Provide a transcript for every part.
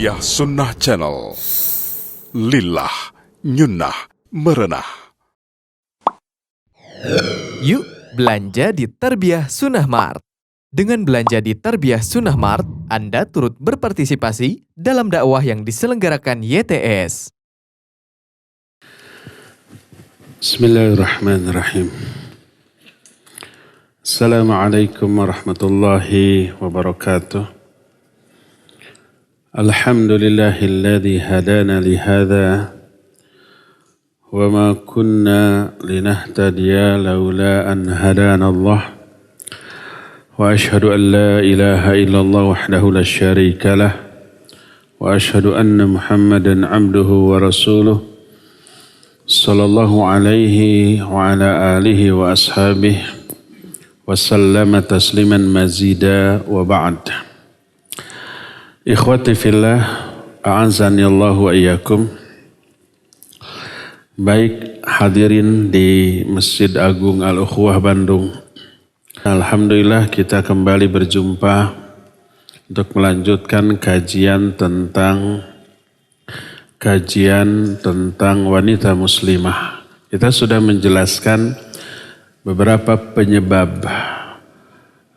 Tarbiyah Sunnah Channel. Lillah, nyunnah, merenah. Yuk belanja di Tarbiyah Sunnah Mart. Dengan belanja di Tarbiyah Sunnah Mart, Anda turut berpartisipasi dalam dakwah yang diselenggarakan YTS. Bismillahirrahmanirrahim. Assalamualaikum warahmatullahi wabarakatuh. Alhamdulillahilladzi hadana lihada wa ma kunna linahtadiya laula an hadana Allah. Wa ashhadu an la ilaha illallah wahdahu la syarika lah. Wa ashhadu anna Muhammadan abduhu wa rasuluh. Sallallahu alaihi wa ala alihi wa ashabihi wa sallama tasliman mazida wa ba'd. Ikhwati fillah, a'azani Allah wa iyyakum. Baik hadirin di Masjid Agung Al-Ukhuwah Bandung. Alhamdulillah kita kembali berjumpa untuk melanjutkan kajian tentang wanita muslimah. Kita sudah menjelaskan beberapa penyebab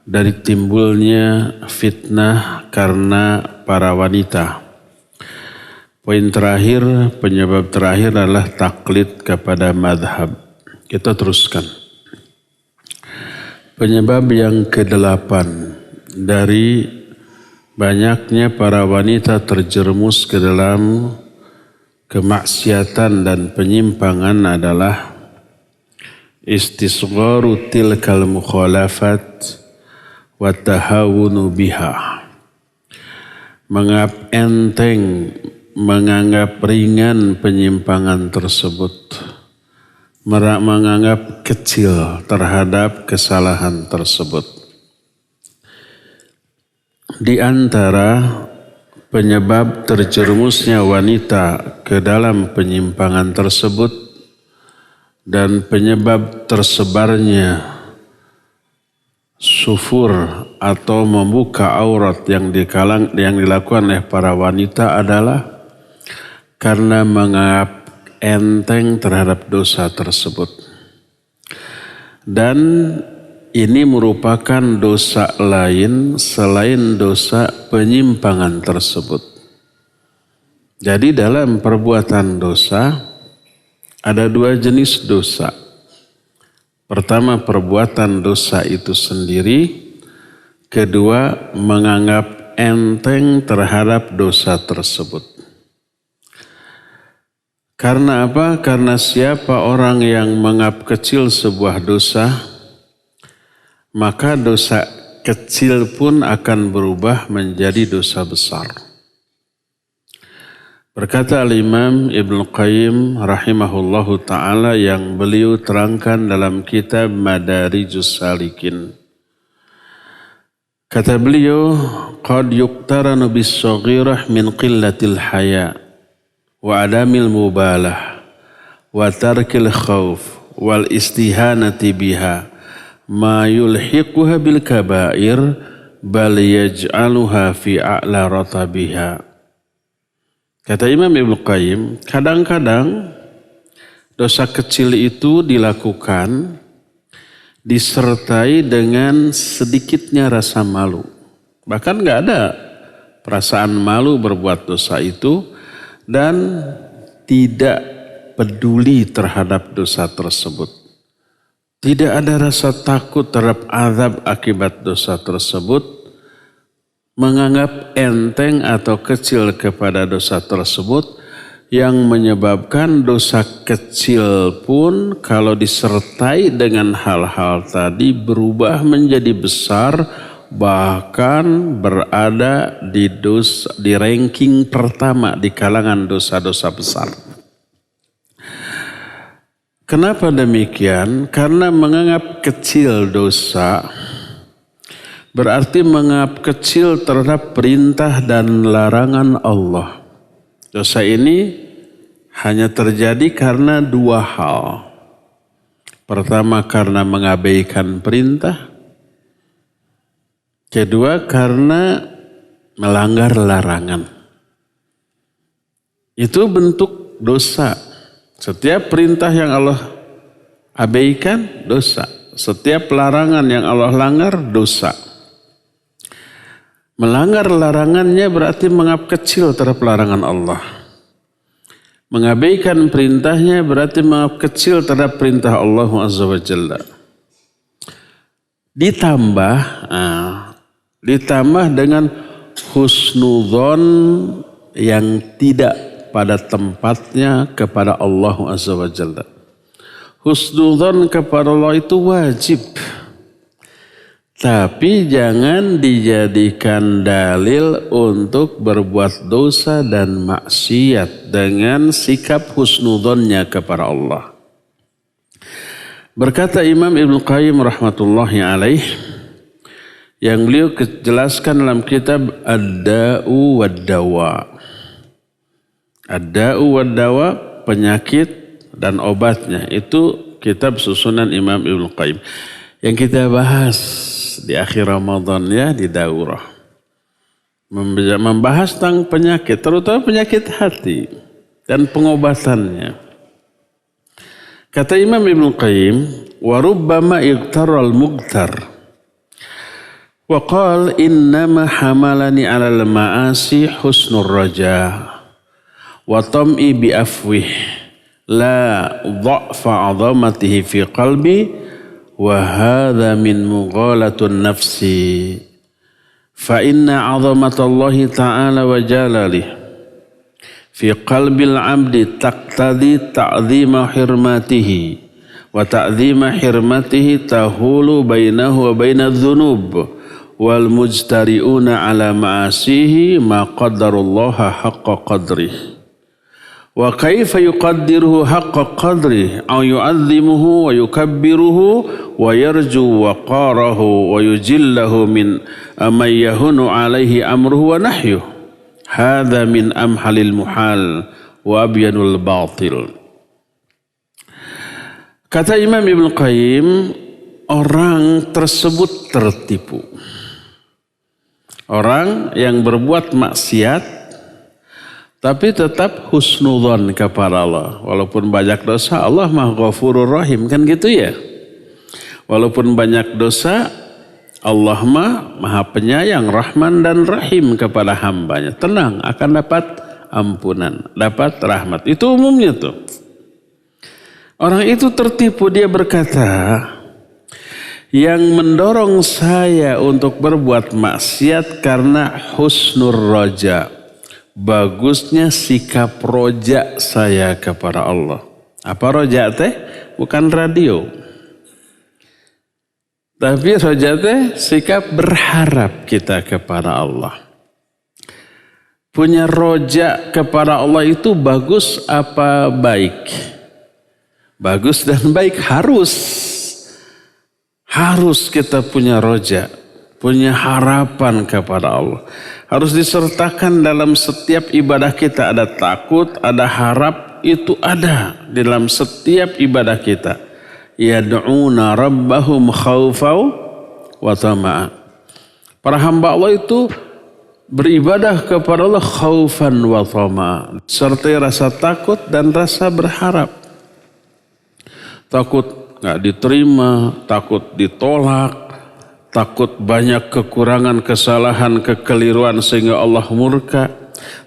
dari timbulnya fitnah karena para wanita. Poin terakhir, penyebab terakhir adalah taklid kepada madhab. Kita teruskan. Penyebab yang ke-8 dari banyaknya para wanita terjerumus ke dalam kemaksiatan dan penyimpangan adalah istisgharu tilkal mukhalafat wa tahawunu biha. Menganggap enteng, menganggap ringan penyimpangan tersebut, menganggap kecil terhadap kesalahan tersebut. Di antara penyebab terjerumusnya wanita ke dalam penyimpangan tersebut dan penyebab tersebarnya sufur atau membuka aurat yang dilakukan oleh para wanita adalah karena menganggap enteng terhadap dosa tersebut. Dan ini merupakan dosa lain selain dosa penyimpangan tersebut. Jadi dalam perbuatan dosa ada dua jenis dosa. Pertama, perbuatan dosa itu sendiri. Kedua, menganggap enteng terhadap dosa tersebut. Karena apa? Karena siapa orang yang menganggap kecil sebuah dosa, maka dosa kecil pun akan berubah menjadi dosa besar. Berkata Al-Imam Ibnu Qayyim rahimahullahu ta'ala yang beliau terangkan dalam kitab Madarijus Salikin. Kata beliau, qad yuqtaranu bis-saghirah min qillatil haya wa adamil mubalah wa tarkil khawf wal istihanati biha ma yulhiquha bil kabair bal yaj'aluha fi a'la ratabiha. Kata Imam Ibnu Qayyim, kadang-kadang dosa kecil itu dilakukan disertai dengan sedikitnya rasa malu. Bahkan gak ada perasaan malu berbuat dosa itu dan tidak peduli terhadap dosa tersebut. Tidak ada rasa takut terhadap azab akibat dosa tersebut. Menganggap enteng atau kecil kepada dosa tersebut yang menyebabkan dosa kecil pun kalau disertai dengan hal-hal tadi berubah menjadi besar, bahkan berada di ranking pertama di kalangan dosa-dosa besar. Kenapa demikian? Karena menganggap kecil dosa berarti menganggap kecil terhadap perintah dan larangan Allah. Dosa ini hanya terjadi karena dua hal. Pertama, karena mengabaikan perintah. Kedua, karena melanggar larangan. Itu bentuk dosa. Setiap perintah yang Allah abaikan, dosa. Setiap larangan yang Allah langgar, dosa. Melanggar larangannya berarti menganggap kecil terhadap larangan Allah. Mengabaikan perintahnya berarti menganggap kecil terhadap perintah Allah Azza wa Jalla. Ditambah dengan husnudzon yang tidak pada tempatnya kepada Allah Azza wa Jalla. Husnudzon kepada Allah itu wajib. Tapi jangan dijadikan dalil untuk berbuat dosa dan maksiat dengan sikap husnudzonnya kepada Allah. Berkata Imam Ibnu Qayyim rahmatullahi alaih, yang beliau jelaskan dalam kitab Ad-Da'u wad-Dawa. Ad-Da'u wad-Dawa, penyakit dan obatnya. Itu kitab susunan Imam Ibnu Qayyim. Yang kita bahas di akhir Ramadan ya di daurah. Membahas tentang penyakit, terutama penyakit hati dan pengobatannya. Kata Imam Ibnu Qayyim, wa rubbama igtaral mugtar. Wa qala innama hamalani 'alal ma'asi husnur raja wa tam'i bi afwih la dha'fa 'azamatihi fi qalbi wa hadha min mughalatun nafsi fa inna 'azamatallahi ta'ala wa jalalihi fi qalbil 'abdi taqtadi ta'dhima hirmatihi wa ta'dhima hirmatihi tahulu bainahu wa bainadz dzunub wal mujtari'una 'ala ma'asihi ma qaddarullaha haqqa qadrihi. Wa kaifa yuqaddiruhu haqqa qadrihi aw yu'azzimuhu wa yukabbiruhu wa yarju waqarahu wa yujillahu min amay yahunu alaihi amruhu wa nahyuhu. Hadha min amhalil muhal wa abyanul batil. Kata Imam Ibnu Qayyim, orang tersebut tertipu. Orang yang berbuat maksiat tapi tetap husnudzon kepada Allah. Walaupun banyak dosa, Allah Maha Ghafurur Rahim. Kan gitu ya? Walaupun banyak dosa, Allah Maha Penyayang, Rahman dan Rahim kepada hambanya. Tenang, akan dapat ampunan, dapat rahmat. Itu umumnya tuh. Orang itu tertipu, dia berkata, yang mendorong saya untuk berbuat maksiat karena husnur roja. Bagusnya sikap roja saya kepada Allah. Apa roja teh? Bukan radio. Tapi roja teh sikap berharap kita kepada Allah. Punya roja kepada Allah itu bagus apa baik? Bagus dan baik, harus. Harus kita punya roja, punya harapan kepada Allah. Harus disertakan dalam setiap ibadah kita. Ada takut, ada harap, itu ada di dalam setiap ibadah kita. Yad'una rabbahum khawfau wa tama'a. Para hamba Allah itu beribadah kepada Allah khaufan wa tama'a. Sertai rasa takut dan rasa berharap. Takut nggak diterima, takut ditolak, takut banyak kekurangan, kesalahan, kekeliruan sehingga Allah murka.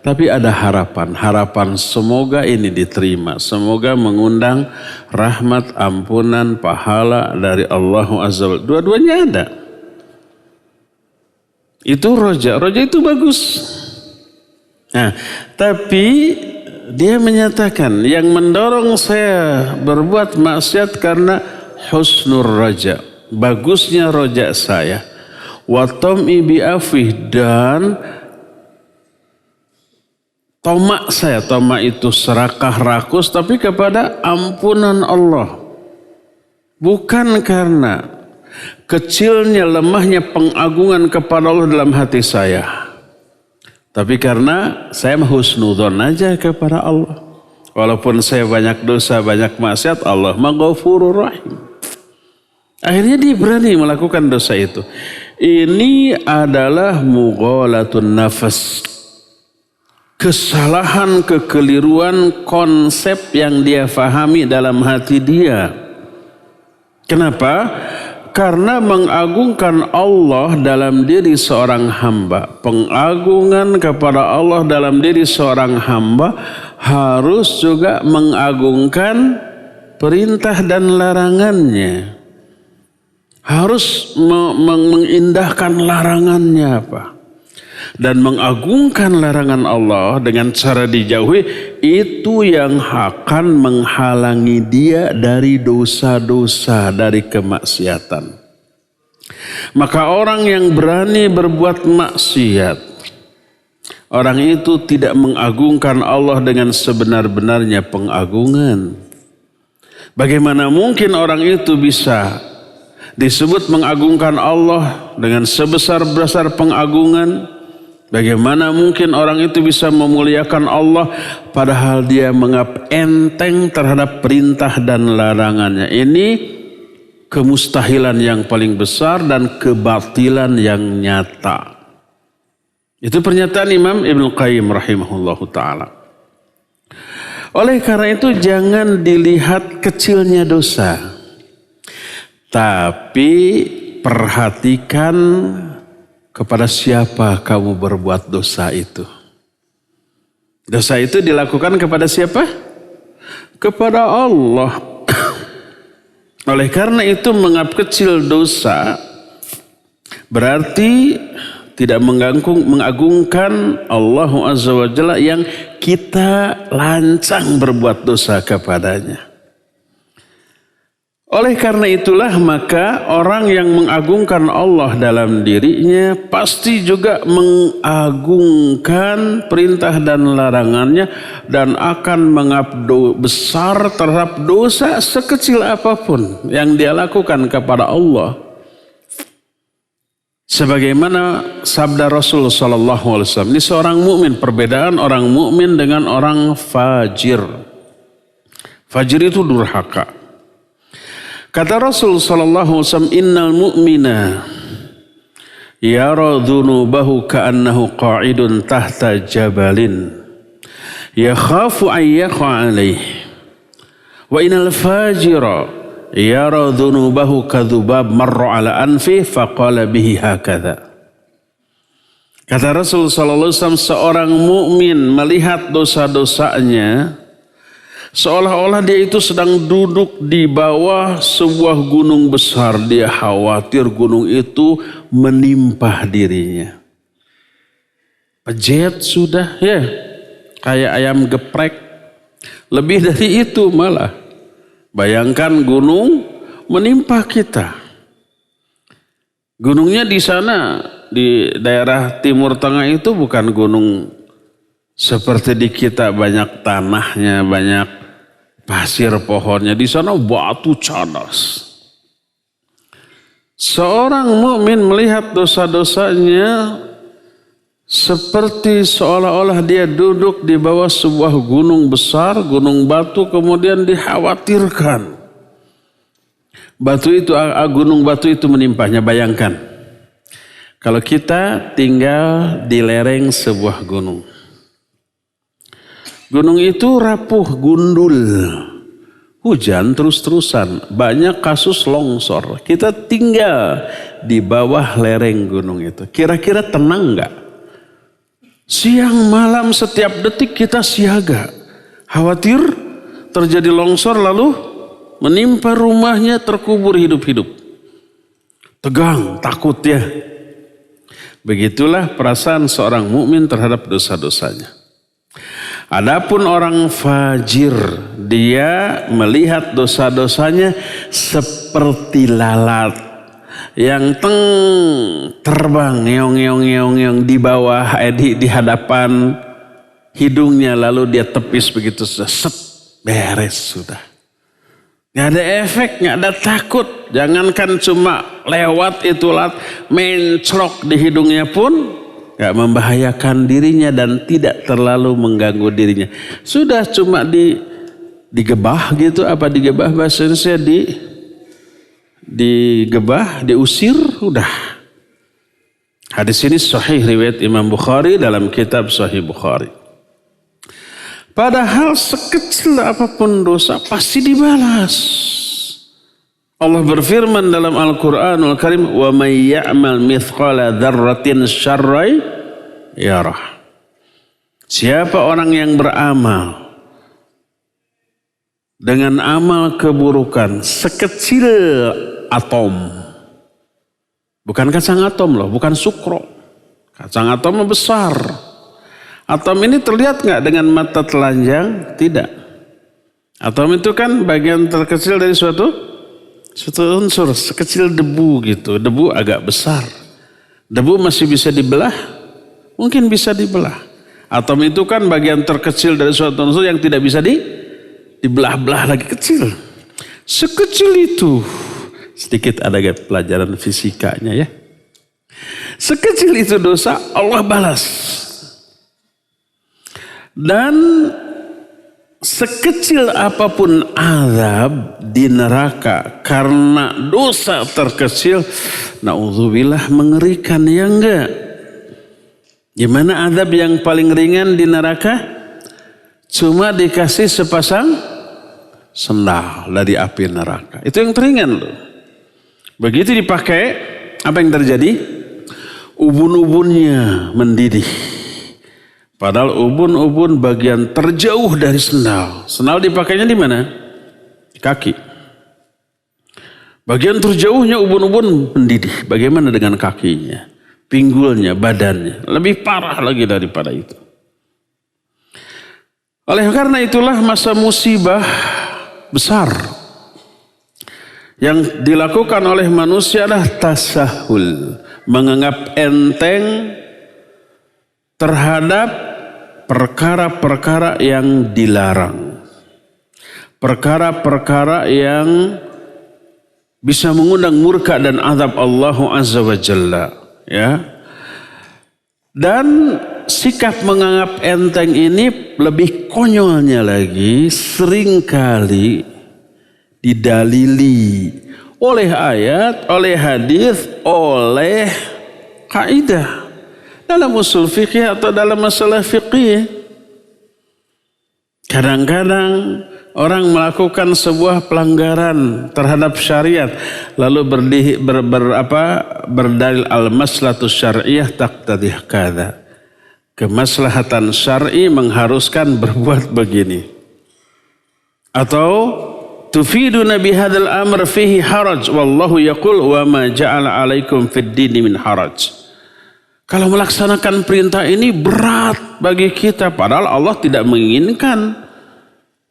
Tapi ada harapan. Harapan semoga ini diterima. Semoga mengundang rahmat, ampunan, pahala dari Allah Azza wa Jalla. Dua-duanya ada. Itu roja. Roja itu bagus. Nah, tapi dia menyatakan yang mendorong saya berbuat maksiat karena husnur raja. Bagusnya roja saya. Wa tam'i bi afih, dan tomak saya. Tomak itu serakah rakus tapi kepada ampunan Allah. Bukan karena kecilnya lemahnya pengagungan kepada Allah dalam hati saya. Tapi karena saya husnudzon aja kepada Allah. Walaupun saya banyak dosa, banyak maksiat, Allah Maghfurur Rahim. Akhirnya dia berani melakukan dosa itu. Ini adalah mughalatun nafas. kesalahan, kekeliruan konsep yang dia fahami dalam hati dia. Kenapa? Karena mengagungkan Allah dalam diri seorang hamba, pengagungan kepada Allah dalam diri seorang hamba harus juga mengagungkan perintah dan larangannya. Harus mengindahkan larangannya apa? Dan mengagungkan larangan Allah dengan cara dijauhi, itu yang akan menghalangi dia dari dosa-dosa, dari kemaksiatan. Maka orang yang berani berbuat maksiat, orang itu tidak mengagungkan Allah dengan sebenar-benarnya pengagungan. Bagaimana mungkin orang itu bisa disebut mengagungkan Allah dengan sebesar-besar pengagungan? Bagaimana mungkin orang itu bisa memuliakan Allah padahal dia menganggap enteng terhadap perintah dan larangannya? Ini kemustahilan yang paling besar dan kebatilan yang nyata. Itu pernyataan Imam Ibnu Qayyim rahimahullahu ta'ala. Oleh karena itu jangan dilihat kecilnya dosa, tapi perhatikan kepada siapa kamu berbuat dosa itu. Dosa itu dilakukan kepada siapa? Kepada Allah. Oleh karena itu menganggap kecil dosa berarti tidak mengagungkan Allah Azza wa Jalla yang kita lancang berbuat dosa kepadanya. Oleh karena itulah maka orang yang mengagungkan Allah dalam dirinya pasti juga mengagungkan perintah dan larangannya dan akan mengabdi besar terhadap dosa sekecil apapun yang dia lakukan kepada Allah. Sebagaimana sabda Rasul sallallahu alaihi wasallam, ini seorang mukmin, perbedaan orang mukmin dengan orang fajir. Fajir itu durhaka. Kata Rasul sallallahu alaihi wasallam, innal mu'mina yara dhunubahu ka'annahu qa'idun tahta jabalin yakhafu an yaqa alaih wa innal fajira yara dhunubahu kadhubab marra ala anfi faqala bihi hakadha. Kata Rasul sallallahu alaihi wasallam, seorang mukmin melihat dosa-dosanya seolah-olah dia itu sedang duduk di bawah sebuah gunung besar. Dia khawatir gunung itu menimpa dirinya. Pejet sudah ya, kayak ayam geprek. Lebih dari itu malah. Bayangkan gunung menimpa kita. Gunungnya di sana, di daerah Timur Tengah itu bukan gunung seperti di kita banyak tanahnya, banyak pasir pohonnya. Di sana batu cadas. Seorang mukmin melihat dosa-dosanya seperti seolah-olah dia duduk di bawah sebuah gunung besar, gunung batu, kemudian dikhawatirkan gunung batu itu menimpanya. Bayangkan kalau kita tinggal di lereng sebuah gunung. Gunung itu rapuh, gundul, hujan terus-terusan, banyak kasus longsor. Kita tinggal di bawah lereng gunung itu. Kira-kira tenang enggak? Siang malam setiap detik kita siaga. Khawatir terjadi longsor lalu menimpa rumahnya, terkubur hidup-hidup. Tegang, takut ya. Begitulah perasaan seorang mukmin terhadap dosa-dosanya. Adapun orang fajir, dia melihat dosa-dosanya seperti lalat yang terbang ngeong di bawah di hadapan hidungnya, lalu dia tepis begitu sudah beres sudah. Nggak ada efek, nggak ada takut. Jangankan cuma lewat itu lalat, mencrok di hidungnya pun gak membahayakan dirinya dan tidak terlalu mengganggu dirinya. Sudah cuma digebah gitu, apa digebah bahasa Indonesia, digebah, diusir, udah. Hadis ini sahih riwayat Imam Bukhari dalam kitab Sahih Bukhari. Padahal sekecil apapun dosa pasti dibalas. Allah berfirman dalam Al-Quranul Karim, wa may ya'mal mithqala dzarratin syarran yarah. Siapa orang yang beramal dengan amal keburukan sekecil atom, bukan kacang atom loh, bukan sukro, kacang atom besar. Atom ini terlihat nggak dengan mata telanjang? Tidak. Atom itu kan bagian terkecil dari suatu unsur, sekecil debu gitu. Debu agak besar. Debu masih bisa dibelah? Mungkin bisa dibelah. Atom itu kan bagian terkecil dari suatu unsur yang tidak bisa dibelah-belah lagi, kecil. Sekecil itu. Sedikit ada pelajaran fisikanya ya. Sekecil itu dosa, Allah balas. Dan sekecil apapun azab di neraka karena dosa terkecil, naudzubillah, mengerikan ya enggak? Gimana azab yang paling ringan di neraka? Cuma dikasih sepasang sendal dari api neraka. Itu yang teringan loh. Begitu dipakai, apa yang terjadi? Ubun-ubunnya mendidih. Padahal ubun-ubun bagian terjauh dari sendal. Sendal dipakainya di mana? Di kaki. Bagian terjauhnya ubun-ubun mendidih. Bagaimana dengan kakinya? Pinggulnya, badannya. Lebih parah lagi daripada itu. Oleh karena itulah masa musibah besar yang dilakukan oleh manusia adalah tasahul. Menganggap enteng terhadap perkara-perkara yang dilarang. Perkara-perkara yang bisa mengundang murka dan azab Allah Azza wa Jalla. Ya. Dan sikap menganggap enteng ini lebih konyolnya lagi, seringkali didalili oleh ayat, oleh hadis, oleh kaidah. Dalam usul fikih atau dalam masalah fikih, kadang-kadang orang melakukan sebuah pelanggaran terhadap syariat, lalu berdalil al-maslahatus syar'iyah taqtadih kadza. Kemaslahatan syar'i mengharuskan berbuat begini. Atau tufiduna bihadzal amr fihi haraj wallahu yaqul wa ma ja'ala 'alaikum fid dini min haraj. Kalau melaksanakan perintah ini berat bagi kita, padahal Allah tidak menginginkan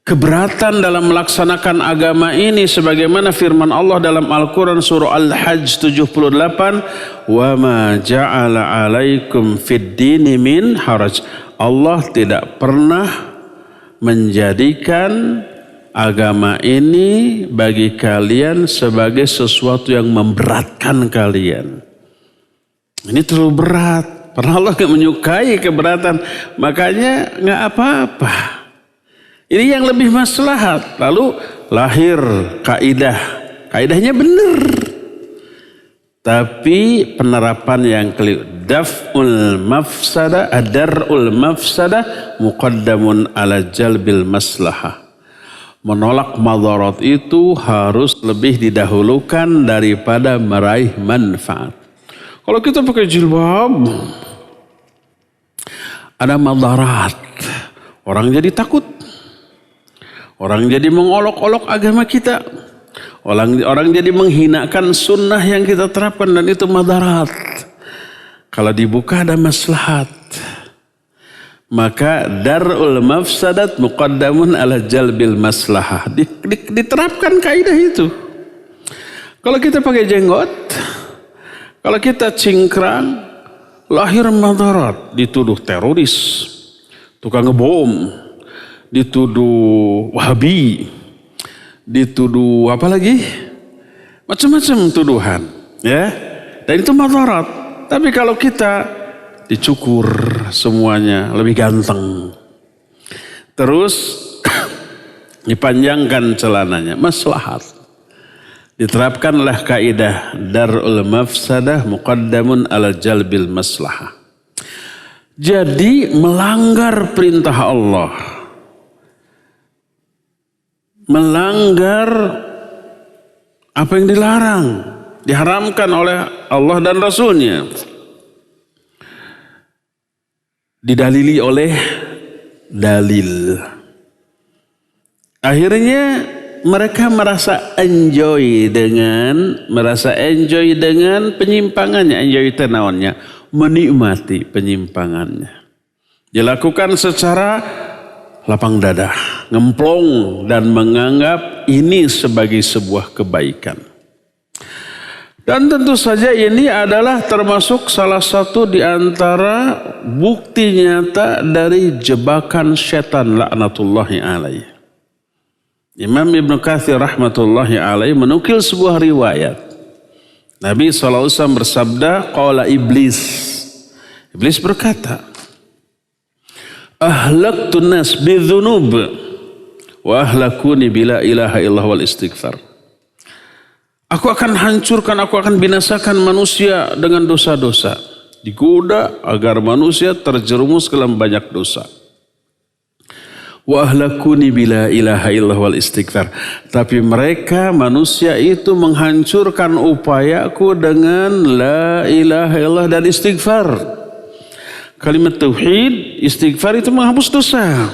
keberatan dalam melaksanakan agama ini, sebagaimana firman Allah dalam Al-Quran surah Al-Hajj 78, wa ma ja'ala 'alaikum fid dini min haraj. Allah tidak pernah menjadikan agama ini bagi kalian sebagai sesuatu yang memberatkan kalian. Ini terlalu berat. Karena Allah gak menyukai keberatan. Makanya gak apa-apa. Ini yang lebih maslahat. Lalu lahir kaidah. Kaidahnya benar. Tapi penerapan yang keliru. Dar'ul mafsadah muqaddamun ala jalbil maslahah. Menolak madarat itu harus lebih didahulukan daripada meraih manfaat. Kalau kita pakai jilbab, ada madarat. Orang jadi takut. Orang jadi mengolok-olok agama kita. Orang jadi menghinakan sunnah yang kita terapkan, dan itu madarat. Kalau dibuka ada maslahat. Maka dar'ul mafsadat muqaddamun ala jalbil maslahah. Diterapkan kaidah itu. Kalau kita pakai jenggot, kalau kita cingkrang, lahir madarat, dituduh teroris, tukang ngebom, dituduh wahabi, dituduh apa lagi? Macam-macam tuduhan, ya. Dan itu madarat. Tapi kalau kita dicukur semuanya, lebih ganteng, terus dipanjangkan celananya, maslahat. Diterapkanlah kaidah dar'ul mafsadah muqaddamun ala jalbil maslahah. Jadi melanggar perintah Allah melanggar apa yang dilarang, diharamkan oleh Allah dan Rasulnya. Didalili oleh dalil. Akhirnya mereka merasa enjoy dengan penyimpangannya, enjoy tenauannya, menikmati penyimpangannya. Dilakukan secara lapang dada, ngemplong dan menganggap ini sebagai sebuah kebaikan. Dan tentu saja ini adalah termasuk salah satu di antara bukti nyata dari jebakan setan laknatullahi alaih. Imam Ibn Katsir rahmatullahi alaih menukil sebuah riwayat. Nabi SAW bersabda, qala Iblis. Iblis berkata, ahlaqtun nas bidzunub wa ahlakuni bila ilaha illallah wal istighfar. Aku akan hancurkan, aku akan binasakan manusia dengan dosa-dosa. Digoda agar manusia terjerumus ke dalam banyak dosa. Wa ahlakuni bila ilaha illallah wal istighfar. Tapi mereka manusia itu menghancurkan upayaku dengan la ilaha illallah dan istighfar. Kalimat tauhid, istighfar itu menghapus dosa.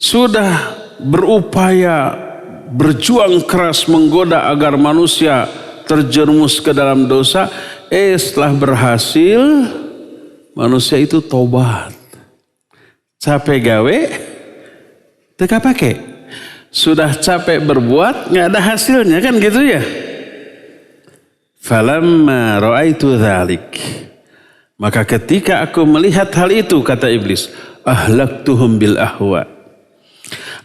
Sudah berupaya, berjuang keras menggoda agar manusia terjerumus ke dalam dosa. Setelah berhasil, manusia itu tobat. Capek gawe, teka pakai. Sudah capek berbuat, nggak ada hasilnya kan gitu ya. Falamma ra'aitu dzalik. Maka ketika aku melihat hal itu, kata Iblis, ahlaktuhum bil ahwa.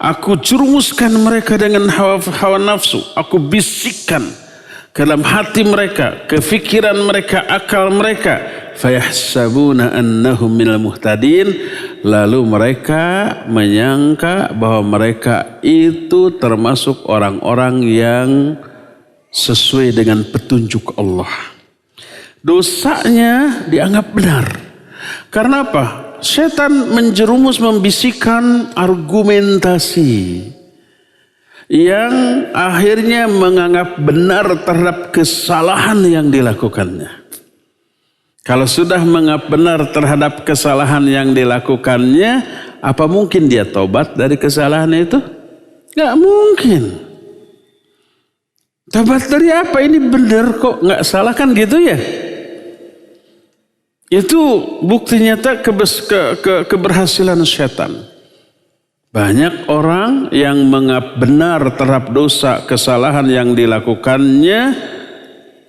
Aku jerumuskan mereka dengan hawa nafsu. Aku bisikkan ke dalam hati mereka, kefikiran mereka, akal mereka. Fayahsabuna annahum minal muhtadin. Lalu mereka menyangka bahwa mereka itu termasuk orang-orang yang sesuai dengan petunjuk Allah. Dosanya dianggap benar. Karena apa? Setan menjerumus membisikkan argumentasi yang akhirnya menganggap benar terhadap kesalahan yang dilakukannya. Kalau sudah menganggap benar terhadap kesalahan yang dilakukannya, apa mungkin dia tobat dari kesalahan itu? Gak mungkin. Tobat dari apa? Ini benar kok, gak salah kan gitu ya? Itu bukti nyata keberhasilan setan. Banyak orang yang menganggap benar terhadap dosa kesalahan yang dilakukannya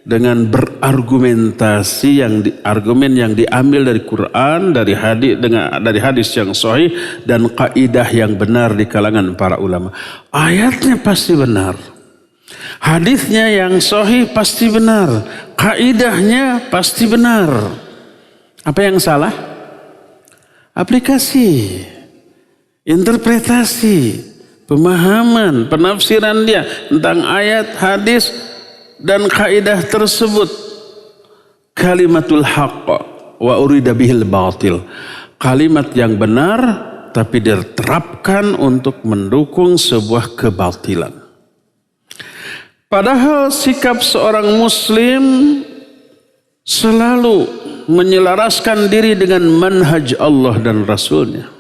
dengan berargumentasi argumen yang diambil dari Quran, dari hadis yang sahih dan kaidah yang benar di kalangan para ulama. Ayatnya pasti benar. Hadisnya yang sahih pasti benar. Kaidahnya pasti benar. Apa yang salah? Aplikasi, interpretasi, pemahaman, penafsiran dia tentang ayat, hadis, dan kaidah tersebut. Kalimatul haqq wa urida bihil batil. Kalimat yang benar tapi diterapkan untuk mendukung sebuah kebatilan. Padahal sikap seorang muslim selalu menyelaraskan diri dengan manhaj Allah dan Rasulnya.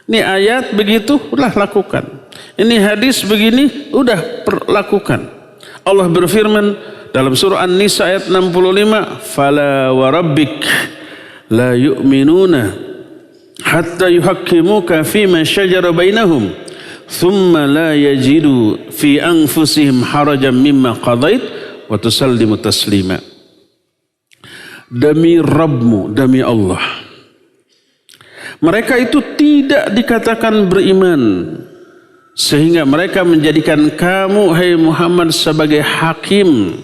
Ini ayat begitu, udah lakukan. Ini hadis begini, udah lakukan. Allah berfirman dalam surah An-Nisa ayat 65, "Fala wa rabbik la yu'minuna hatta yuhakkimuka fima shajara bainahum, thumma la yajidu fi anfusihim harajan mimma qadait wa tusallimu taslima." Demi Rabbmu, demi Allah, mereka itu tidak dikatakan beriman sehingga mereka menjadikan kamu, hai Muhammad, sebagai hakim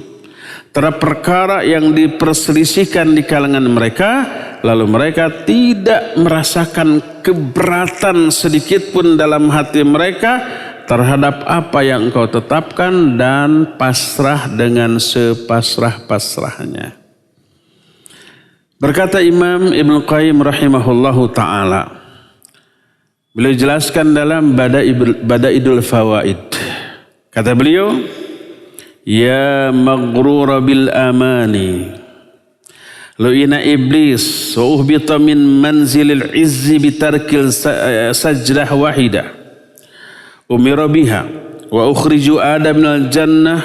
terhadap perkara yang diperselisihkan di kalangan mereka, lalu mereka tidak merasakan keberatan sedikit pun dalam hati mereka terhadap apa yang engkau tetapkan dan pasrah dengan sepasrah-pasrahnya. Berkata Imam Ibn Qayyim rahimahullahu ta'ala, beliau jelaskan dalam Badaidul Fawaid, Kata beliau, ya maghrura bil amani, lu'ina iblis wa uhbita min manzilil izzi bitarkil sajdah wahidah umira biha wa ukhriju adam minal jannah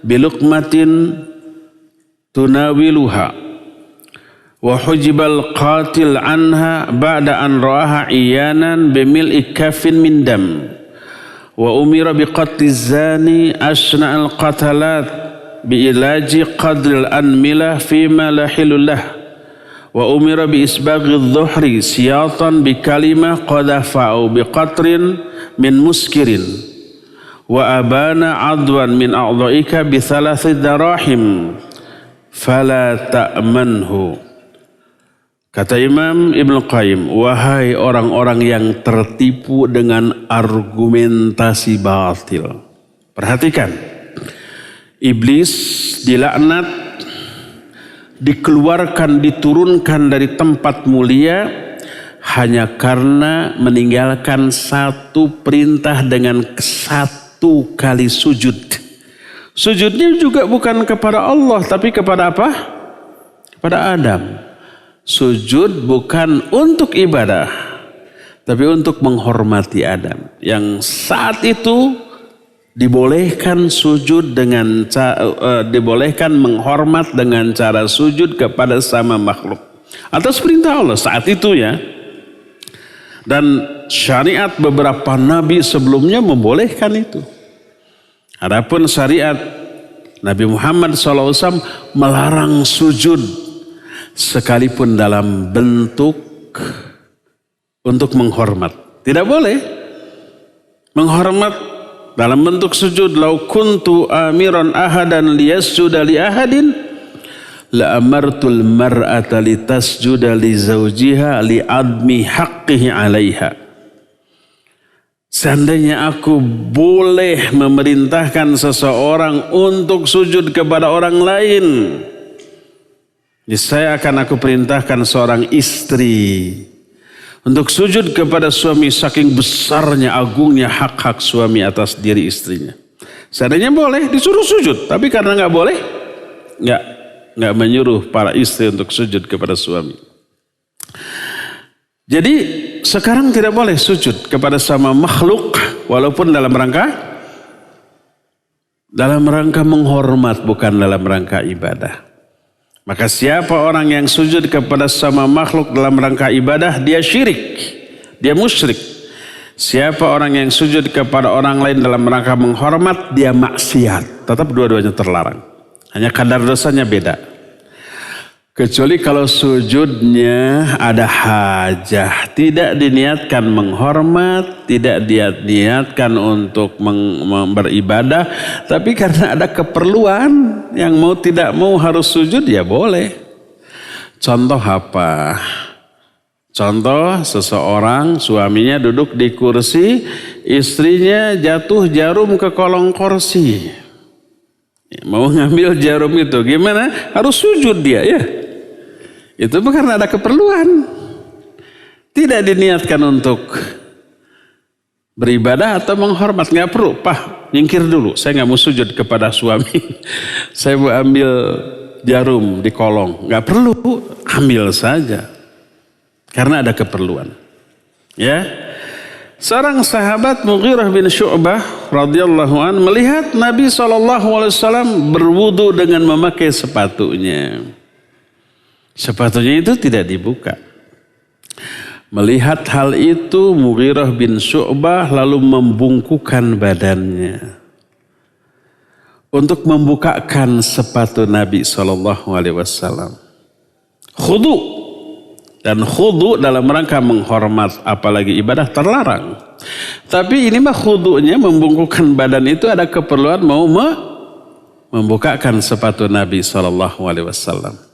biluqmatin tunawiluha wa hujibal qatil anha ba'da an ra'aha iyanan bimil'i kafin min dam wa umira biqatli zani asna'al qatalat bi'ilaji qadril anmilah fima la hilullah wa umira biisbaghi dhuhri siyatan bikalimah qadafa'u biqatrin min muskirin wa abana adwan min a'dha'ika bi thalathi darahim fala ta'manhu. Kata Imam Ibnu Qayyim, wahai orang-orang yang tertipu dengan argumentasi batil. Perhatikan, iblis dilaknat, dikeluarkan, diturunkan dari tempat mulia hanya karena meninggalkan satu perintah dengan satu kali sujud. Sujudnya juga bukan kepada Allah, tapi kepada apa? Kepada Adam. Sujud bukan untuk ibadah, tapi untuk menghormati Adam. Yang saat itu dibolehkan sujud dengan dibolehkan menghormat dengan cara sujud kepada sama makhluk atas perintah Allah saat itu ya. Dan syariat beberapa nabi sebelumnya membolehkan itu. Adapun syariat Nabi Muhammad SAW melarang sujud sekalipun dalam bentuk untuk menghormat. Tidak boleh menghormat dalam bentuk sujud. Lau kuntu amiran ahadan liyasjuda li ahadin la amartul mar'ata litasjuda li zawjiha li admi haqqihi 'alaiha. Seandainya aku boleh memerintahkan seseorang untuk sujud kepada orang lain, saya akan aku perintahkan seorang istri untuk sujud kepada suami saking besarnya, agungnya hak-hak suami atas diri istrinya. Seandainya boleh disuruh sujud, tapi karena nggak boleh, nggak menyuruh para istri untuk sujud kepada suami. Jadi sekarang tidak boleh sujud kepada sama makhluk walaupun dalam rangka menghormat, bukan dalam rangka ibadah. Maka siapa orang yang sujud kepada sama makhluk dalam rangka ibadah, dia syirik, dia musyrik. Siapa orang yang sujud kepada orang lain dalam rangka menghormat, dia maksiat. Tetap dua-duanya terlarang. Hanya kadar dosanya beda. Kecuali kalau sujudnya ada hajah, tidak diniatkan menghormat, tidak diniatkan untuk beribadah, tapi karena ada keperluan yang mau tidak mau harus sujud, ya boleh. Contoh apa? Contoh seseorang suaminya duduk di kursi, istrinya jatuh jarum ke kolong kursi. Mau ngambil jarum itu gimana? Harus sujud dia ya. Itu karena ada keperluan. Tidak diniatkan untuk beribadah atau menghormat. Nggak perlu, Pak, nyingkir dulu. Saya nggak mau sujud kepada suami. Saya mau ambil jarum di kolong. Nggak perlu, ambil saja. Karena ada keperluan. Ya. Seorang sahabat Mughirah bin Syu'bah radhiyallahu an melihat Nabi SAW berwudu dengan memakai sepatunya. Sepatunya itu tidak dibuka. Melihat hal itu, Mughirah bin Syu'bah lalu membungkukkan badannya untuk membukakan sepatu Nabi SAW. Khudu, dan khudu dalam rangka menghormat apalagi ibadah terlarang. Tapi ini mah khudunya membungkukkan badan itu ada keperluan mau membukakan sepatu Nabi SAW.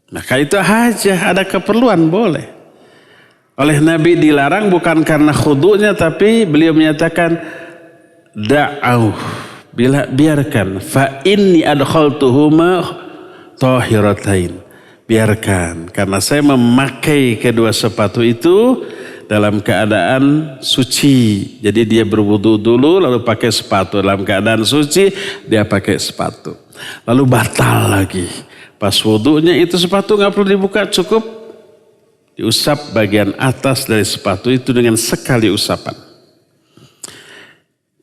Maka itu hajah, ada keperluan boleh. Oleh Nabi dilarang bukan karena khudunya, tapi beliau menyatakan da'au, biarkan, fa inni adkhaltuhuma tahiratain. Biarkan, karena saya memakai kedua sepatu itu dalam keadaan suci. Jadi dia berwudu dulu lalu pakai sepatu. Dalam keadaan suci dia pakai sepatu. Lalu batal lagi. Pas wudunya itu sepatu nggak perlu dibuka, cukup diusap bagian atas dari sepatu itu dengan sekali usapan.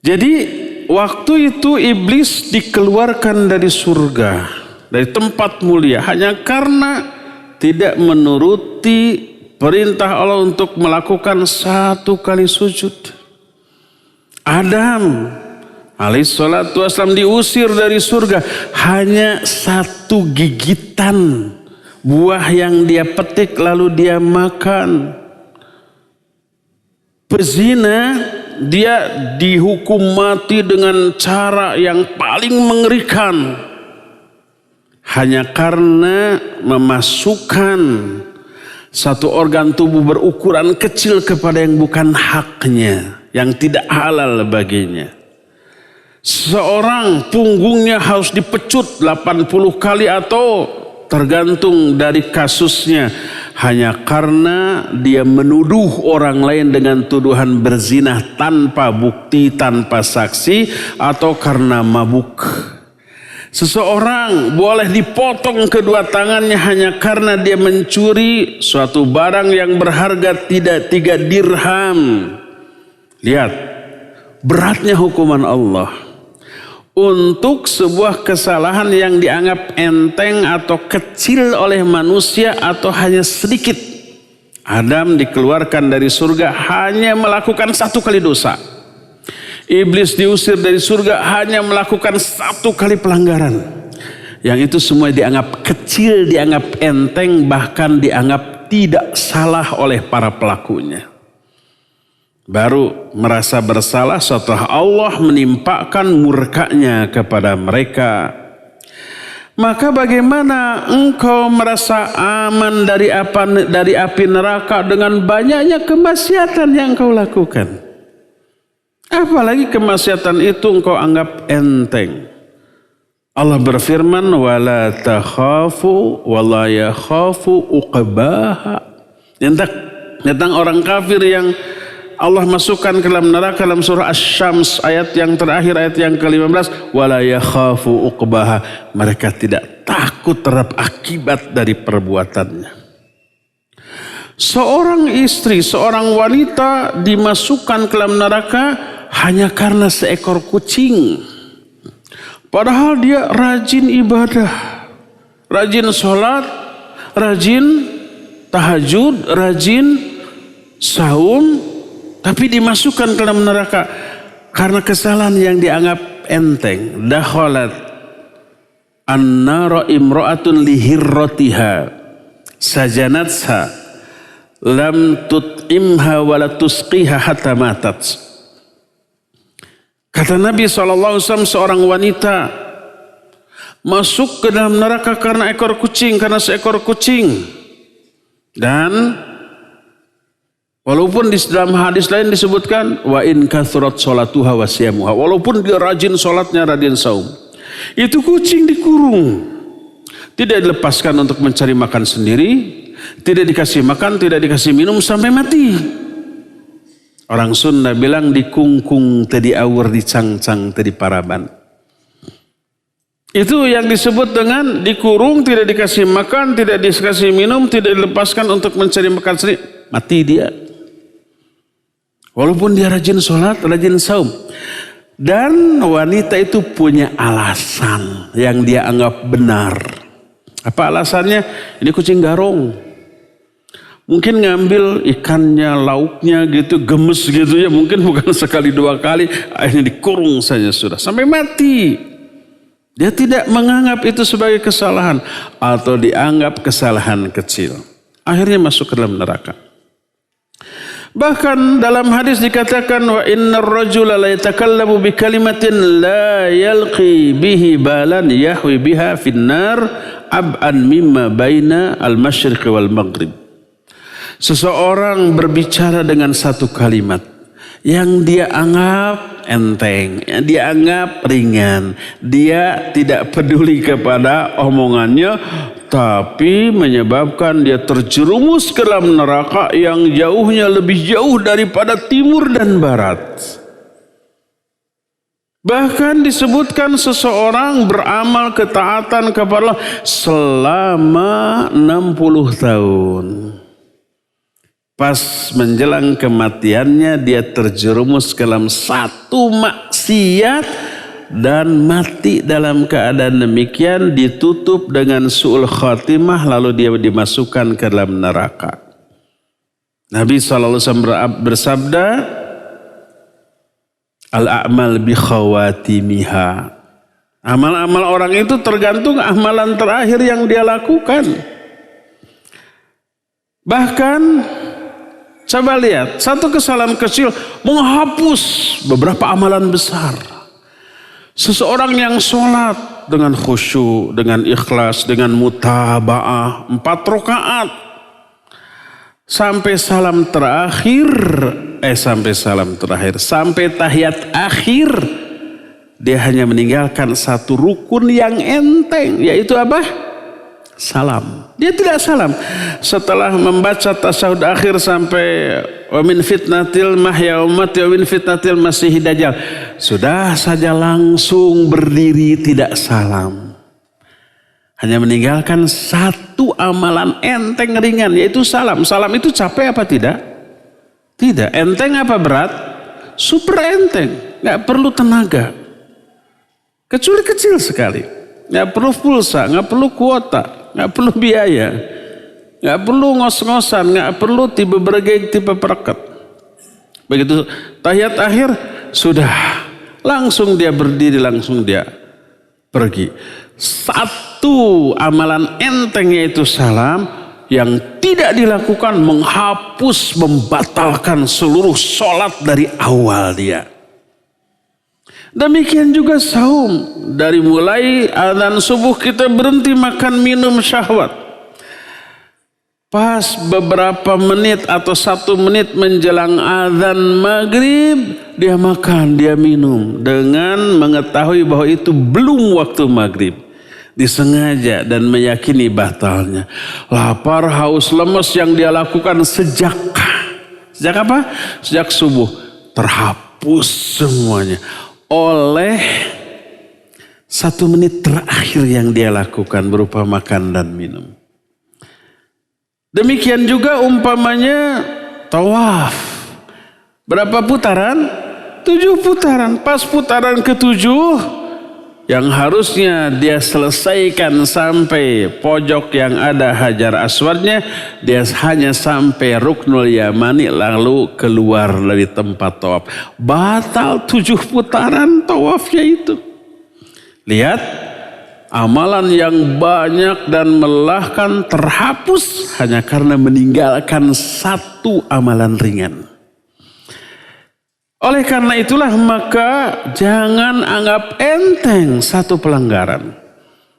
Jadi waktu itu iblis dikeluarkan dari surga, dari tempat mulia hanya karena tidak menuruti perintah Allah untuk melakukan satu kali sujud. Adam alaihissalatu wassalam diusir dari surga hanya satu gigitan buah yang dia petik lalu dia makan. Pezina dia dihukum mati dengan cara yang paling mengerikan hanya karena memasukkan satu organ tubuh berukuran kecil kepada yang bukan haknya, yang tidak halal baginya. Seorang punggungnya harus dipecut 80 kali atau tergantung dari kasusnya, hanya karena dia menuduh orang lain dengan tuduhan berzina tanpa bukti, tanpa saksi, atau karena mabuk. Seseorang boleh dipotong kedua tangannya hanya karena dia mencuri suatu barang yang berharga tidak 3 dirham. Lihat beratnya hukuman Allah. Untuk sebuah kesalahan yang dianggap enteng atau kecil oleh manusia atau hanya sedikit. Adam dikeluarkan dari surga hanya melakukan 1 kali dosa. Iblis diusir dari surga hanya melakukan 1 kali pelanggaran. Yang itu semua dianggap kecil, dianggap enteng, bahkan dianggap tidak salah oleh para pelakunya. Baru merasa bersalah setelah Allah menimpakan murkanya kepada mereka. Maka bagaimana engkau merasa aman dari api neraka dengan banyaknya kemaksiatan yang engkau lakukan? Apalagi kemaksiatan itu engkau anggap enteng. Allah berfirman, wala takhafu wala yakhafu uqbaha. Tentang orang kafir yang Allah masukkan ke dalam neraka dalam surah Asy-Syams ayat yang terakhir, ayat yang ke-15, wala yakhafu uqbaha. Mereka tidak takut terhadap akibat dari perbuatannya. Seorang istri, seorang wanita dimasukkan ke dalam neraka hanya karena seekor kucing. Padahal dia rajin ibadah, rajin sholat, rajin tahajud, rajin saum, tapi dimasukkan ke dalam neraka karena kesalahan yang dianggap enteng. Dakhalat an-nara imra'atun lihirratiha sajanatha lam tut'imha wa la tusqiha hatta matat. Kata Nabi SAW, seorang wanita masuk ke dalam neraka karena karena seekor kucing. Dan walaupun di dalam hadis lain disebutkan wa in kathurat sholatuha wa siyamuha, walaupun dia rajin sholatnya, rajin saum, itu kucing dikurung, tidak dilepaskan untuk mencari makan sendiri, tidak dikasih makan, tidak dikasih minum sampai mati. Orang Sunda bilang dikungkung tadi awur, dicangcang tadi paraban. Itu yang disebut dengan dikurung, tidak dikasih makan, tidak dikasih minum, tidak dilepaskan untuk mencari makan sendiri, mati dia. Walaupun dia rajin sholat, rajin saum. Dan wanita itu punya alasan yang dia anggap benar. Apa alasannya? Ini kucing garong. Mungkin ngambil ikannya, lauknya gitu, gemes gitu ya. Mungkin bukan sekali 2 kali, akhirnya dikurung saja sudah. Sampai mati. Dia tidak menganggap itu sebagai kesalahan. Atau dianggap kesalahan kecil. Akhirnya masuk ke dalam neraka. Bahkan dalam hadis dikatakan wa innar rajula la yatakallamu bi kalimatin la yalqi bihi balan yahwi biha finnar ab'an mimma baina al-masyriq wal maghrib. Seseorang berbicara dengan satu kalimat yang dia anggap enteng, yang dia anggap ringan. Dia tidak peduli kepada omongannya, tapi menyebabkan dia terjerumus ke dalam neraka yang jauhnya lebih jauh daripada timur dan barat. Bahkan disebutkan seseorang beramal ketaatan kepada Allah selama 60 tahun. Pas menjelang kematiannya dia terjerumus ke dalam satu maksiat dan mati dalam keadaan demikian, ditutup dengan su'ul khatimah, lalu dia dimasukkan ke dalam neraka. Nabi SAW bersabda, al-a'mal bi khawatimiha. Amal-amal orang itu tergantung amalan terakhir yang dia lakukan. Bahkan coba lihat, satu kesalahan kecil menghapus beberapa amalan besar. Seseorang yang sholat dengan khusyuk, dengan ikhlas, dengan mutaba'ah 4 rakaat sampai sampai tahiyat akhir, dia hanya meninggalkan satu rukun yang enteng, yaitu apa? Salam. Dia tidak salam. Setelah membaca tasyahud akhir sampai wa min fitnatil mahya ummati wa min fitnatil masihid dajjal, sudah saja langsung berdiri tidak salam. Hanya meninggalkan satu amalan enteng ringan, yaitu salam. Salam itu capek apa tidak? Tidak. Enteng apa berat? Super enteng. Gak perlu tenaga. Kecuali kecil sekali. Gak perlu pulsa, gak perlu kuota, gak perlu biaya, gak perlu ngos-ngosan, gak perlu tipe bergeg, tipe pereket. Begitu tahiyat akhir, sudah. Langsung dia berdiri, langsung dia pergi. Satu amalan enteng yaitu salam yang tidak dilakukan menghapus, membatalkan seluruh sholat dari awal dia. Demikian juga saum. Dari mulai azan subuh kita berhenti makan minum syahwat. Pas beberapa menit atau 1 menit menjelang azan maghrib, dia makan, dia minum. Dengan mengetahui bahwa itu belum waktu maghrib. Disengaja dan meyakini batalnya. Lapar, haus, lemes yang dia lakukan sejak apa? Sejak subuh. Terhapus semuanya oleh 1 menit terakhir yang dia lakukan berupa makan dan minum. Demikian juga umpamanya tawaf. Berapa putaran? 7 putaran. Pas putaran ke-7 yang harusnya dia selesaikan sampai pojok yang ada Hajar Aswadnya, dia hanya sampai Ruknul Yamani lalu keluar dari tempat tawaf. Batal 7 putaran tawafnya itu. Lihat, amalan yang banyak dan melelahkan terhapus hanya karena meninggalkan satu amalan ringan. Oleh karena itulah maka jangan anggap enteng satu pelanggaran.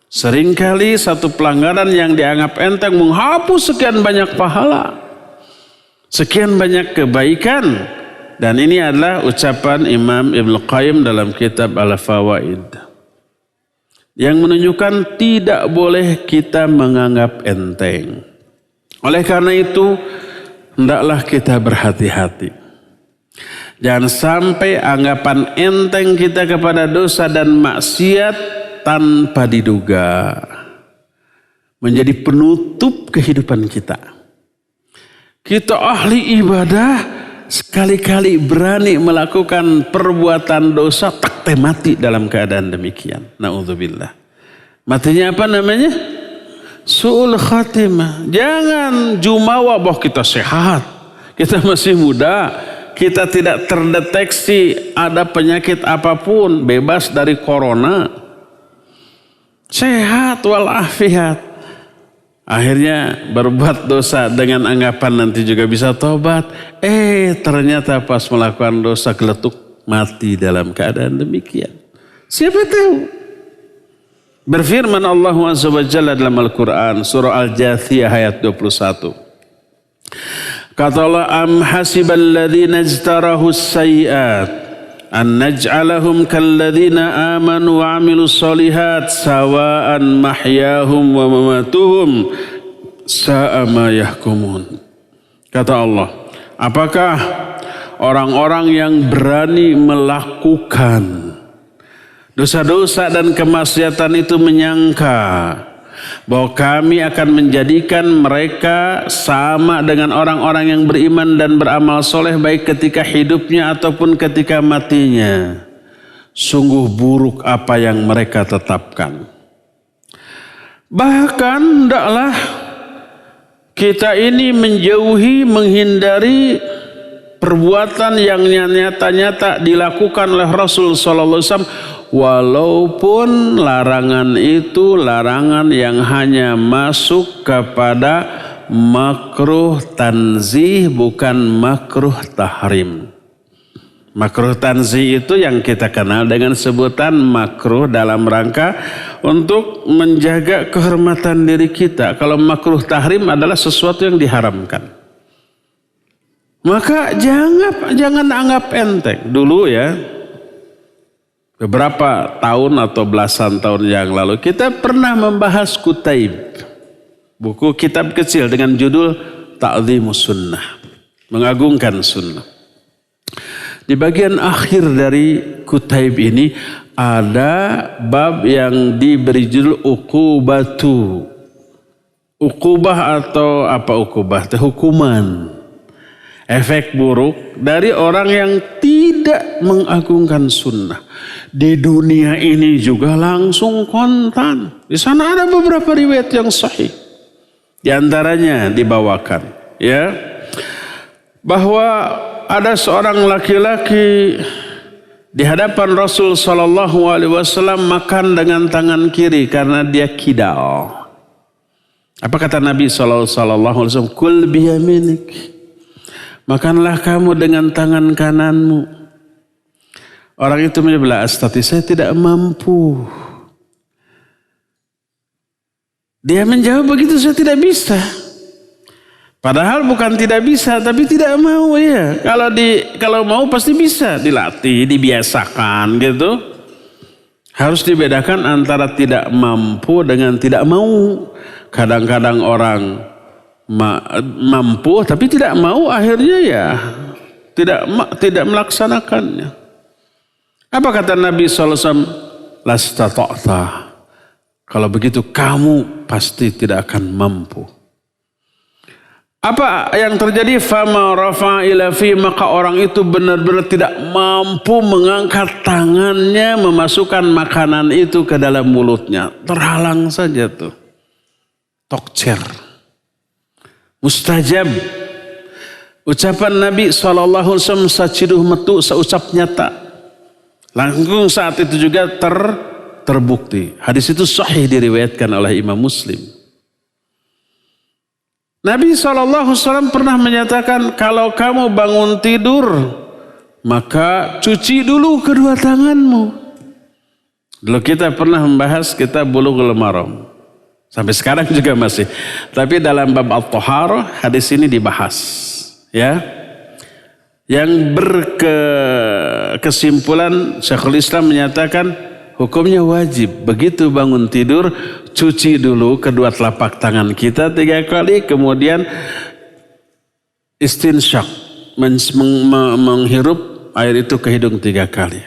Seringkali satu pelanggaran yang dianggap enteng menghapus sekian banyak pahala, sekian banyak kebaikan. Dan ini adalah ucapan Imam Ibnu Qayyim dalam kitab Al-Fawaid yang menunjukkan tidak boleh kita menganggap enteng. Oleh karena itu hendaklah kita berhati-hati. Jangan sampai anggapan enteng kita kepada dosa dan maksiat tanpa diduga menjadi penutup kehidupan kita. Kita ahli ibadah, sekali-kali berani melakukan perbuatan dosa, tak mati dalam keadaan demikian. Na'udzubillah. Matinya apa namanya? Su'ul khatimah. Jangan jumawa bahwa kita sehat, kita masih muda, kita tidak terdeteksi ada penyakit apapun, bebas dari corona, sehat walafiat. Akhirnya berbuat dosa dengan anggapan nanti juga bisa tobat. Ternyata pas melakukan dosa geletuk mati dalam keadaan demikian. Siapa tahu? Berfirman Allah Azza wa Jalla dalam Al-Quran surah Al-Jathiyah ayat 21. Kata Allah, am hasibal ladzina ijtarahu sayyi'at an naj'alahum kalladzina amanu wa 'amilus shalihat sawa'an mahyahum wa mamatuhum sa'a ma yahkumun. Kata Allah, apakah orang-orang yang berani melakukan dosa-dosa dan kemaksiatan itu menyangka bahwa kami akan menjadikan mereka sama dengan orang-orang yang beriman dan beramal soleh baik ketika hidupnya ataupun ketika matinya. Sungguh buruk apa yang mereka tetapkan. Bahkan hendaklah kita ini menjauhi, menghindari perbuatan yang nyata-nyata dilakukan oleh Rasul sallallahu alaihi wasallam, walaupun larangan itu larangan yang hanya masuk kepada makruh tanzih, bukan makruh tahrim. Makruh tanzih itu yang kita kenal dengan sebutan makruh dalam rangka untuk menjaga kehormatan diri kita. Kalau makruh tahrim adalah sesuatu yang diharamkan. Maka jangan anggap enteng. Dulu ya, beberapa tahun atau belasan tahun yang lalu kita pernah membahas Kutaib. Buku kitab kecil dengan judul Ta'zimus Sunnah. Mengagungkan sunnah. Di bagian akhir dari Kutaib ini ada bab yang diberi judul Uqubatu. Uqubah atau apa uqubah? Hukuman. Efek buruk dari orang yang tidak mengagungkan sunnah. Di dunia ini juga langsung kontan. Di sana ada beberapa riwayat yang sahih. Di antaranya dibawakan, ya, bahwa ada seorang laki-laki di hadapan Rasul sallallahu alaihi wasallam makan dengan tangan kiri karena dia kidal. Apa kata Nabi sallallahu alaihi wasallam? Kul biyaminik. Makanlah kamu dengan tangan kananmu. Orang itu menjawab, astati, saya tidak mampu. Dia menjawab begitu, saya tidak bisa. Padahal bukan tidak bisa, tapi tidak mau ya. Kalau mau pasti bisa, dilatih, dibiasakan gitu. Harus dibedakan antara tidak mampu dengan tidak mau. Kadang-kadang orang mampu tapi tidak mau, akhirnya ya tidak melaksanakannya. Apa kata Nabi SAW? Lastata'ta. Kalau begitu kamu pasti tidak akan mampu. Apa yang terjadi? Fama rafa'a ila fi, maka orang itu benar-benar tidak mampu mengangkat tangannya memasukkan makanan itu ke dalam mulutnya. Terhalang saja tuh. Tokcer. Mustajab. Ucapan Nabi SAW saciduh metu, seucap nyata. Langsung saat itu juga terbukti. Hadis itu sahih diriwayatkan oleh Imam Muslim. Nabi SAW pernah menyatakan, kalau kamu bangun tidur, maka cuci dulu kedua tanganmu. Dulu kita pernah membahas kitab Bulughul Maram. Sampai sekarang juga masih. Tapi dalam bab At-Taharah, hadis ini dibahas. Ya. Yang berkesimpulan, Syekhul Islam menyatakan, hukumnya wajib. Begitu bangun tidur, cuci dulu kedua telapak tangan kita 3 kali. Kemudian istinsyak, menghirup air itu ke hidung 3 kali.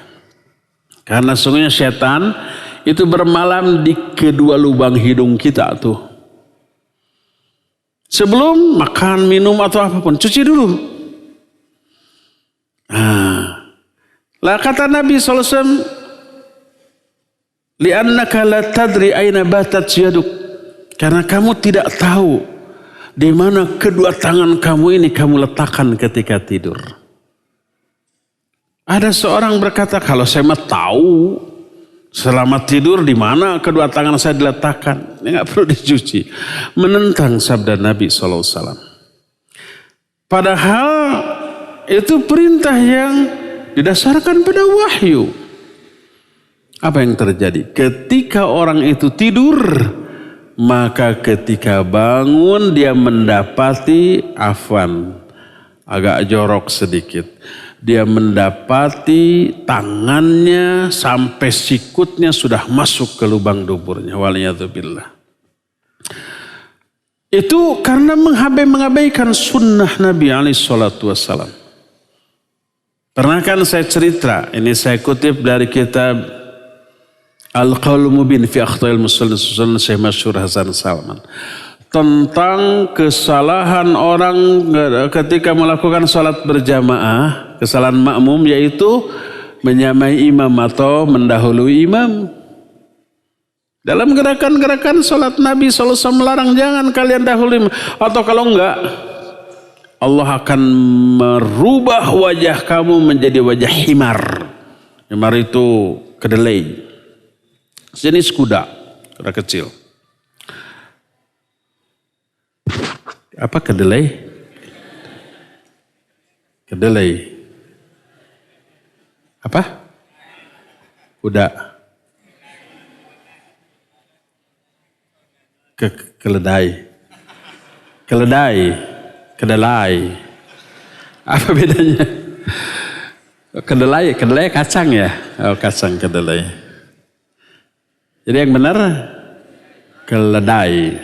Karena sungguhnya setan itu bermalam di kedua lubang hidung kita tuh. Sebelum makan, minum atau apapun, cuci dulu. Lah kata Nabi SAW, li'annaka la tadri aina batat yaduk. Karena kamu tidak tahu di mana kedua tangan kamu ini kamu letakkan ketika tidur. Ada seorang berkata, kalau saya mah tahu selama tidur di mana kedua tangan saya diletakkan, ini nggak perlu dicuci. Menentang sabda Nabi SAW. Padahal itu perintah yang didasarkan pada wahyu. Apa yang terjadi? Ketika orang itu tidur, maka ketika bangun dia mendapati agak jorok sedikit. Dia mendapati tangannya sampai sikutnya sudah masuk ke lubang duburnya. Waliyadzubillah. Itu karena mengabaikan sunnah Nabi SAW. Pernah kan saya cerita, ini saya kutip dari kitab Al-Qaulul Mubin fi Akhtail Musallin Syekh Masyhur Hasan Salman. Tentang kesalahan orang ketika melakukan salat berjamaah, kesalahan makmum yaitu menyamai imam atau mendahului imam. Dalam gerakan-gerakan salat Nabi SAW melarang jangan kalian dahului, atau kalau enggak Allah akan merubah wajah kamu menjadi wajah himar. Himar itu kedelai, jenis kuda kecil. Apa kedelai? Kedelai. Apa? Kuda. Keledai. Keledai. Kedelai. Apa bedanya? Kedelai kacang ya? Oh, kacang kedelai. Jadi yang benar keledai.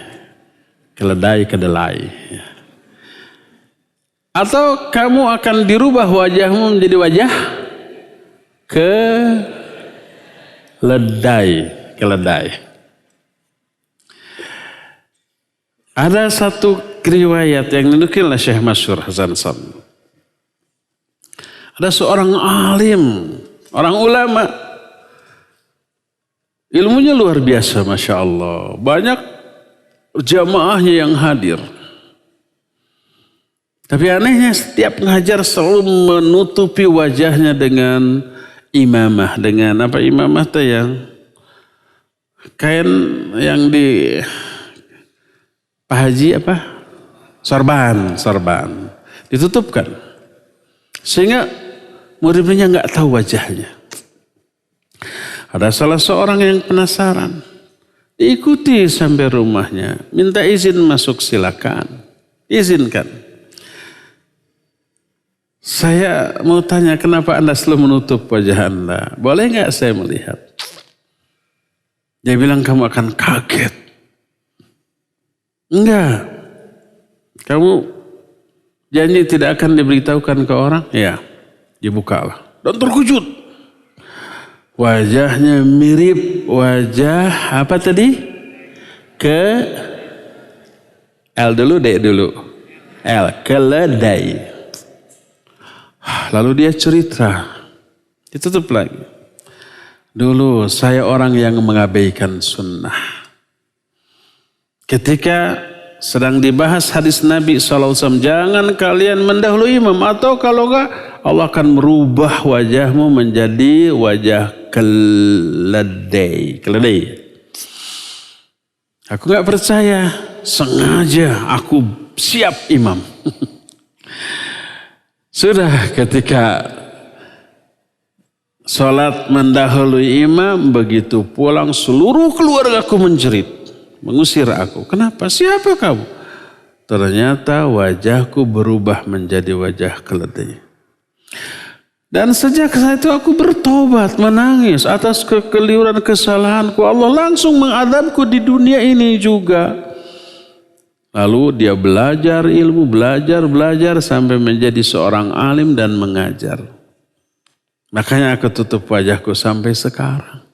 Kedelai. Atau kamu akan dirubah wajahmu menjadi wajah keledai. Ada satu riwayat yang dinukil oleh Syekh Masyhur Hasan Salman. Ada seorang alim, orang ulama, ilmunya luar biasa, Masya Allah. Banyak jamaahnya yang hadir. Tapi anehnya setiap ngajar selalu menutupi wajahnya dengan imamah. Dengan apa imamah itu yang kain yang di Pak Haji apa? Sorban. Ditutupkan. Sehingga muridnya nggak tahu wajahnya. Ada salah seorang yang penasaran. Ikuti sampai rumahnya. Minta izin masuk silakan. Izinkan. Saya mau tanya kenapa Anda selalu menutup wajah Anda? Boleh nggak saya melihat? Dia bilang kamu akan kaget. Enggak. Kamu janji tidak akan diberitahukan ke orang? Ya. Dibukalah. Dan terkejut. Wajahnya mirip wajah apa tadi? L dulu, D dulu. L, keledai. Lalu dia cerita. Ditutup lagi. Dulu saya orang yang mengabaikan sunnah. Ketika sedang dibahas hadis Nabi SAW, jangan kalian mendahului imam, atau kalau enggak Allah akan merubah wajahmu menjadi wajah keledai. Aku enggak percaya, sengaja aku siap imam. Sudah ketika sholat mendahului imam, begitu pulang seluruh keluargaku menjerit. Mengusir aku. Kenapa? Siapa kamu? Ternyata wajahku berubah menjadi wajah keledai. Dan sejak saat itu aku bertobat, menangis atas kekeliruan kesalahanku. Allah langsung mengadabku di dunia ini juga. Lalu dia belajar ilmu, belajar sampai menjadi seorang alim dan mengajar. Makanya aku tutup wajahku sampai sekarang.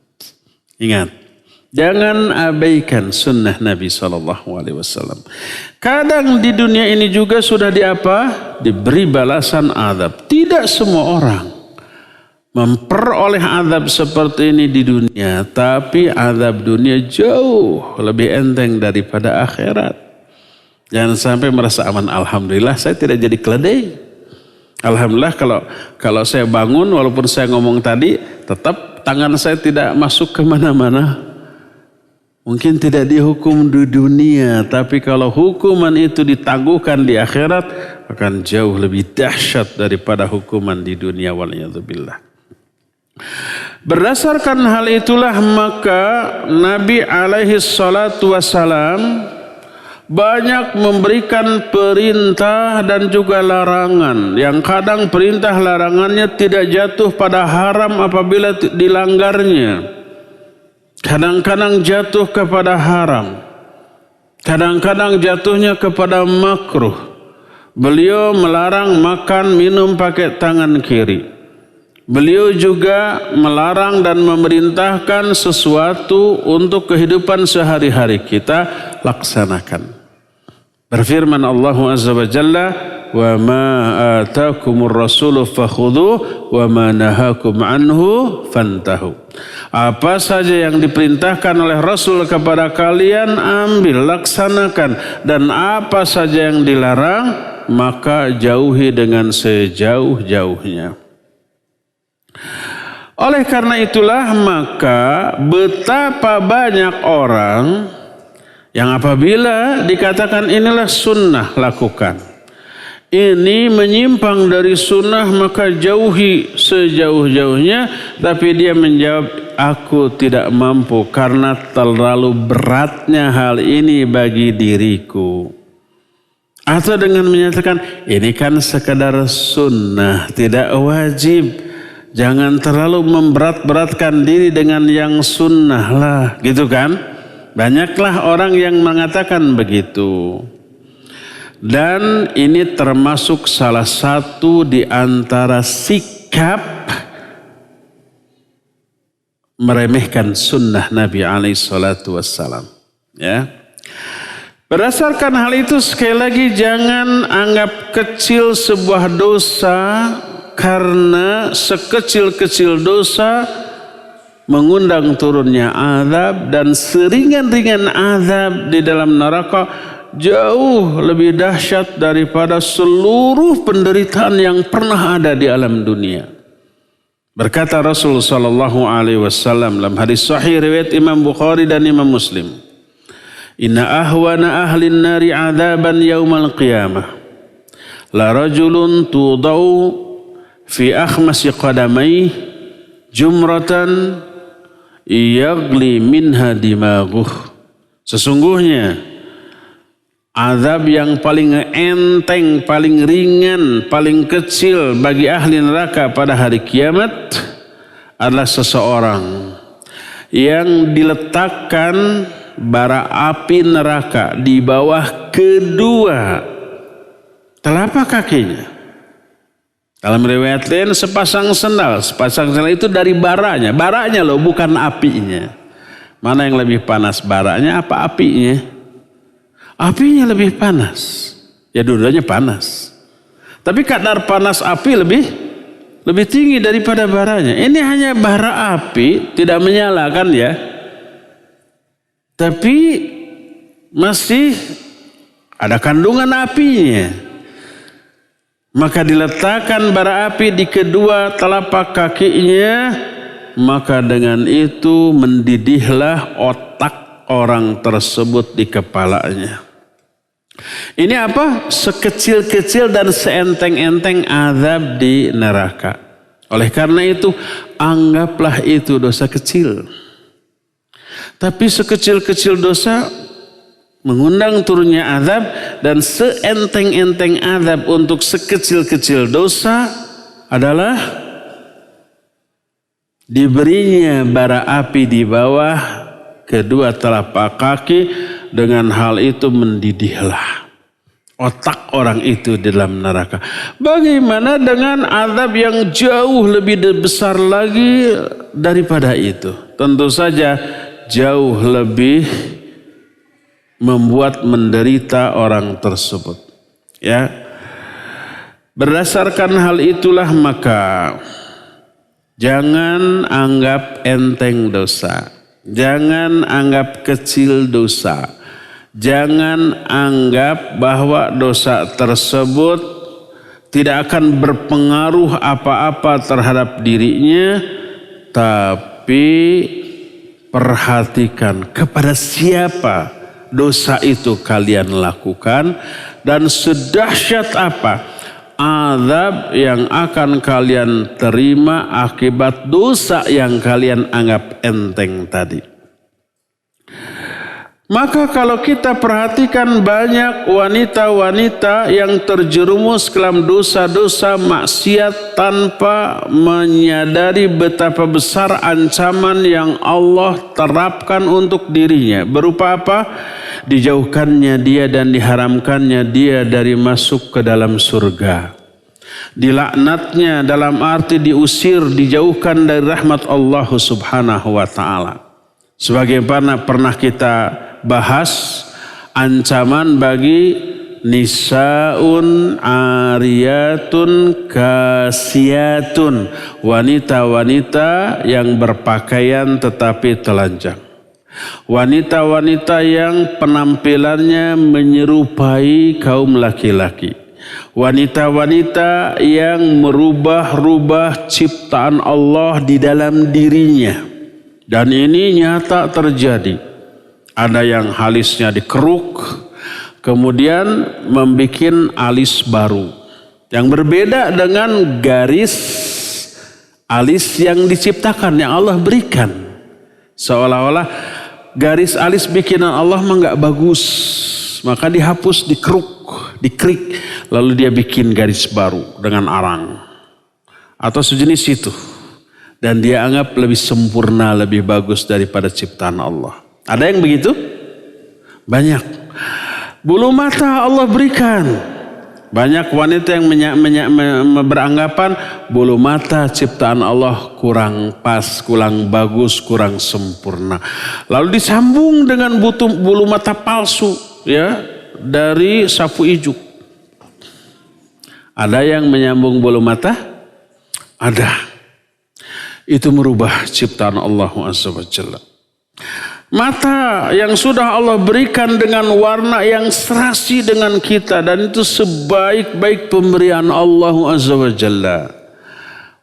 Ingat. Jangan abaikan sunnah Nabi SAW. Kadang di dunia ini juga sudah diberi balasan azab. Tidak semua orang memperoleh azab seperti ini di dunia. Tapi azab dunia jauh lebih enteng daripada akhirat. Jangan sampai merasa aman. Alhamdulillah saya tidak jadi keledai. Alhamdulillah kalau saya bangun walaupun saya ngomong tadi, tetap tangan saya tidak masuk kemana-mana. Mungkin tidak dihukum di dunia, tapi kalau hukuman itu ditangguhkan di akhirat akan jauh lebih dahsyat daripada hukuman di dunia. Waliyadzubillah. Berdasarkan hal itulah maka Nabi alaihi salatu wassalam banyak memberikan perintah dan juga larangan, yang kadang perintah larangannya tidak jatuh pada haram apabila dilanggarnya. Kadang-kadang jatuh kepada haram, kadang-kadang jatuhnya kepada makruh. Beliau melarang makan minum pakai tangan kiri. Beliau juga melarang dan memerintahkan sesuatu untuk kehidupan sehari-hari kita laksanakan. Berfirman Allah Azza wa Jalla, "Wa ma atakumur rasulu fakhudhuh wa ma nahakum anhu fantahu." Apa saja yang diperintahkan oleh Rasul kepada kalian, ambil, laksanakan. Dan apa saja yang dilarang, maka jauhi dengan sejauh-jauhnya. Oleh karena itulah, maka betapa banyak orang yang apabila dikatakan inilah sunnah, lakukan. Ini menyimpang dari sunnah, maka jauhi sejauh-jauhnya. Tapi dia menjawab, aku tidak mampu karena terlalu beratnya hal ini bagi diriku. Atau dengan menyatakan, ini kan sekadar sunnah, tidak wajib. Jangan terlalu memberat-beratkan diri dengan yang sunnah lah, gitu kan? Banyaklah orang yang mengatakan begitu. Dan ini termasuk salah satu di antara sikap meremehkan sunnah Nabi SAW. Ya. Berdasarkan hal itu, sekali lagi jangan anggap kecil sebuah dosa, karena sekecil-kecil dosa mengundang turunnya azab, dan seringan-ringan azab di dalam neraka jauh lebih dahsyat daripada seluruh penderitaan yang pernah ada di alam dunia. Berkata Rasul sallallahu alaihi wasallam dalam hadis sahih riwayat Imam Bukhari dan Imam Muslim, "Inna ahwana ahlin nari adzaban yaumal qiyamah la rajulun tudau fi akhmasi qadamai jumratan yagli minha dimaghuh." Sesungguhnya azab yang paling enteng, paling ringan, paling kecil bagi ahli neraka pada hari kiamat adalah seseorang yang diletakkan bara api neraka di bawah kedua telapak kakinya. Dalam riwayat lain sepasang sendal itu dari baranya. Baranya loh, bukan apinya. Mana yang lebih panas, baranya apa apinya? Apinya lebih panas. Ya dua-duanya panas. Tapi kadar panas api lebih tinggi daripada baranya. Ini hanya bara api, tidak menyala kan ya. Tapi masih ada kandungan apinya. Maka diletakkan bara api di kedua telapak kakinya, maka dengan itu mendidihlah otak orang tersebut di kepalanya. Ini apa? Sekecil-kecil dan seenteng-enteng azab di neraka. Oleh karena itu, anggaplah itu dosa kecil. Tapi sekecil-kecil dosa mengundang turunnya azab, dan seenteng-enteng azab untuk sekecil-kecil dosa adalah diberinya bara api di bawah kedua telapak kaki. Dengan hal itu mendidihlah otak orang itu di dalam neraka. Bagaimana dengan azab yang jauh lebih besar lagi daripada itu? Tentu saja jauh lebih membuat menderita orang tersebut. Ya. Berdasarkan hal itulah maka jangan anggap enteng dosa. Jangan anggap kecil dosa. Jangan anggap bahwa dosa tersebut tidak akan berpengaruh apa-apa terhadap dirinya, tapi perhatikan kepada siapa dosa itu kalian lakukan dan sedahsyat apa azab yang akan kalian terima akibat dosa yang kalian anggap enteng tadi. Maka kalau kita perhatikan banyak wanita-wanita yang terjerumus ke dalam dosa-dosa maksiat tanpa menyadari betapa besar ancaman yang Allah terapkan untuk dirinya. Berupa apa? Dijauhkannya dia dan diharamkannya dia dari masuk ke dalam surga. Dilaknatnya dalam arti diusir, dijauhkan dari rahmat Allah Subhanahu wa ta'ala. Sebagaimana pernah kita bahas, ancaman bagi nisaun ariyatun kasiyatun, wanita-wanita yang berpakaian tetapi telanjang, wanita-wanita yang penampilannya menyerupai kaum laki-laki, wanita-wanita yang merubah-rubah ciptaan Allah di dalam dirinya. Dan ini nyata terjadi. Ada yang alisnya dikeruk, kemudian membuat alis baru yang berbeda dengan garis alis yang diciptakan, yang Allah berikan. Seolah-olah garis alis bikinan Allah mah nggak bagus, maka dihapus, dikeruk, dikrik, lalu dia bikin garis baru dengan arang atau sejenis itu, dan dia anggap lebih sempurna, lebih bagus daripada ciptaan Allah. Ada yang begitu? Banyak. Bulu mata Allah berikan. Banyak wanita yang beranggapan bulu mata ciptaan Allah kurang pas, kurang bagus, kurang sempurna. Lalu disambung dengan bulu mata palsu, ya, dari sapu ijuk. Ada yang menyambung bulu mata? Ada. Itu merubah ciptaan Allah Azza wa Jalla. Mata yang sudah Allah berikan dengan warna yang serasi dengan kita, dan itu sebaik-baik pemberian Allah Azza wa Jalla.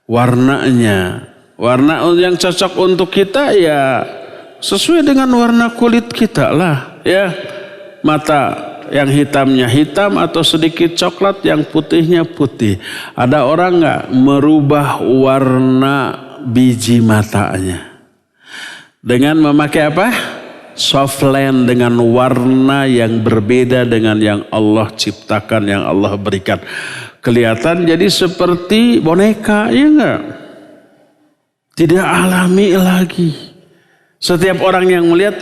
Warnanya, warna yang cocok untuk kita ya sesuai dengan warna kulit kita lah, ya. Mata yang hitamnya hitam atau sedikit coklat, yang putihnya putih. Ada orang nggak merubah warna biji matanya dengan memakai apa? Softland, dengan warna yang berbeda dengan yang Allah ciptakan, yang Allah berikan. Kelihatan jadi seperti boneka, ya enggak? Tidak alami lagi. Setiap orang yang melihat,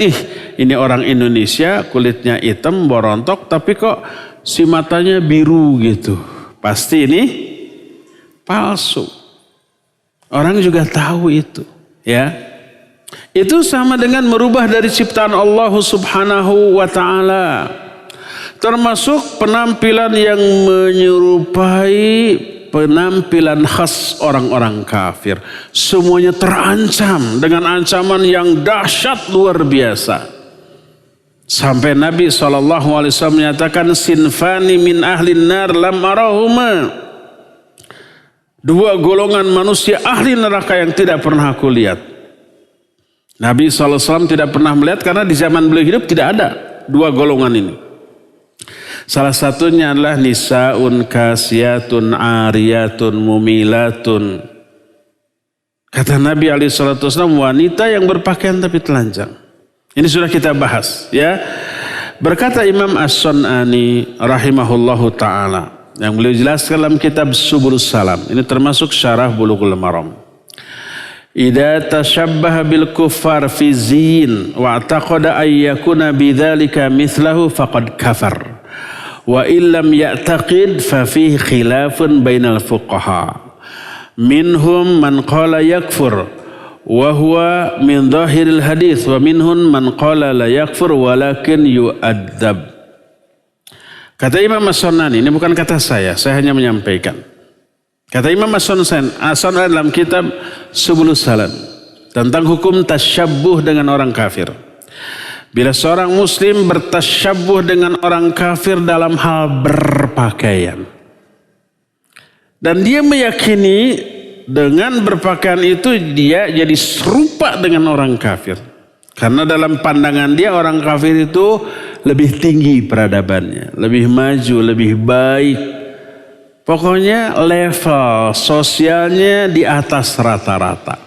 ini orang Indonesia kulitnya hitam, borontok, tapi kok si matanya biru gitu. Pasti ini palsu. Orang juga tahu itu, ya. Itu sama dengan merubah dari ciptaan Allah Subhanahu wa ta'ala. Termasuk penampilan yang menyerupai penampilan khas orang-orang kafir. Semuanya terancam dengan ancaman yang dahsyat luar biasa. Sampai Nabi SAW menyatakan, sinfani min ahlin nar lam arahuma. Dua golongan manusia ahli neraka yang tidak pernah aku lihat. Nabi SAW tidak pernah melihat karena di zaman beliau hidup tidak ada dua golongan ini. Salah satunya adalah nisaun kasiyatun ariyatun mumilatun. Kata Nabi SAW, wanita yang berpakaian tapi telanjang. Ini sudah kita bahas, ya. Berkata Imam As-Sun'ani rahimahullahu ta'ala, yang beliau jelaskan dalam kitab Subulus Salam. Ini termasuk syarah Bulughul Maram. Idza tashabbaha bil kuffar fi zin wa i'taqada ay yakuna bidzalika mithlahu faqad kafar wa illam ya'taqid fa fihi khilafun bainal fuqaha minhum man qala yakfur wa huwa min dhahiril hadits wa minhum man qala la yakfur walakin yu'adzab. Kata Imam As-Sun'ani, ini bukan kata saya hanya menyampaikan. Kata Imam As-Sun'ani dalam kitab Subulus Salam tentang hukum tasyabbuh dengan orang kafir. Bila seorang muslim bertasyabbuh dengan orang kafir dalam hal berpakaian, dan dia meyakini dengan berpakaian itu dia jadi serupa dengan orang kafir, karena dalam pandangan dia orang kafir itu lebih tinggi peradabannya, lebih maju, lebih baik. Pokoknya level sosialnya di atas rata-rata.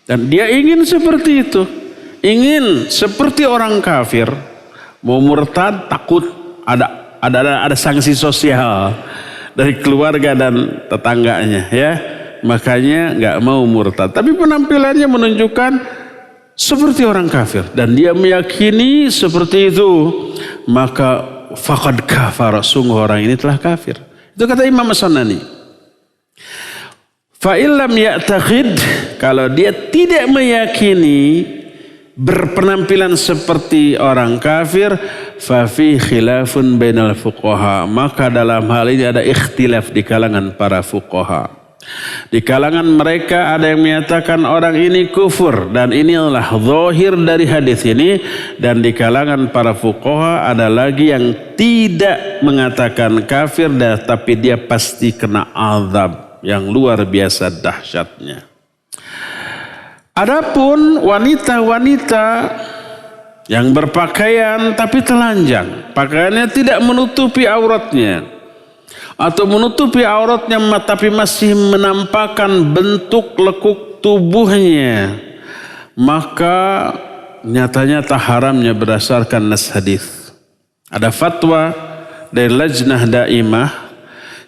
Dan dia ingin seperti itu. Ingin seperti orang kafir. Mau murtad takut ada sanksi sosial dari keluarga dan tetangganya ya. Makanya nggak mau murtad. Tapi penampilannya menunjukkan seperti orang kafir dan dia meyakini seperti itu, maka faqad kafara, sungguh orang ini telah kafir. Itu kata Imam As-Sanani. Fa illam ya'taqid, kalau dia tidak meyakini berpenampilan seperti orang kafir, fa fi khilafun bainal fuqaha, maka dalam hal ini ada ikhtilaf di kalangan para fuqaha. Di kalangan mereka ada yang menyatakan orang ini kufur dan inilah zahir dari hadis ini, dan di kalangan para fuqaha ada lagi yang tidak mengatakan kafir tapi dia pasti kena azab yang luar biasa dahsyatnya. Adapun wanita-wanita yang berpakaian tapi telanjang, pakaiannya tidak menutupi auratnya atau menutupi auratnya tapi masih menampakkan bentuk lekuk tubuhnya, maka nyata-nyata haramnya berdasarkan nas hadis. Ada fatwa dari Lajnah Daimah,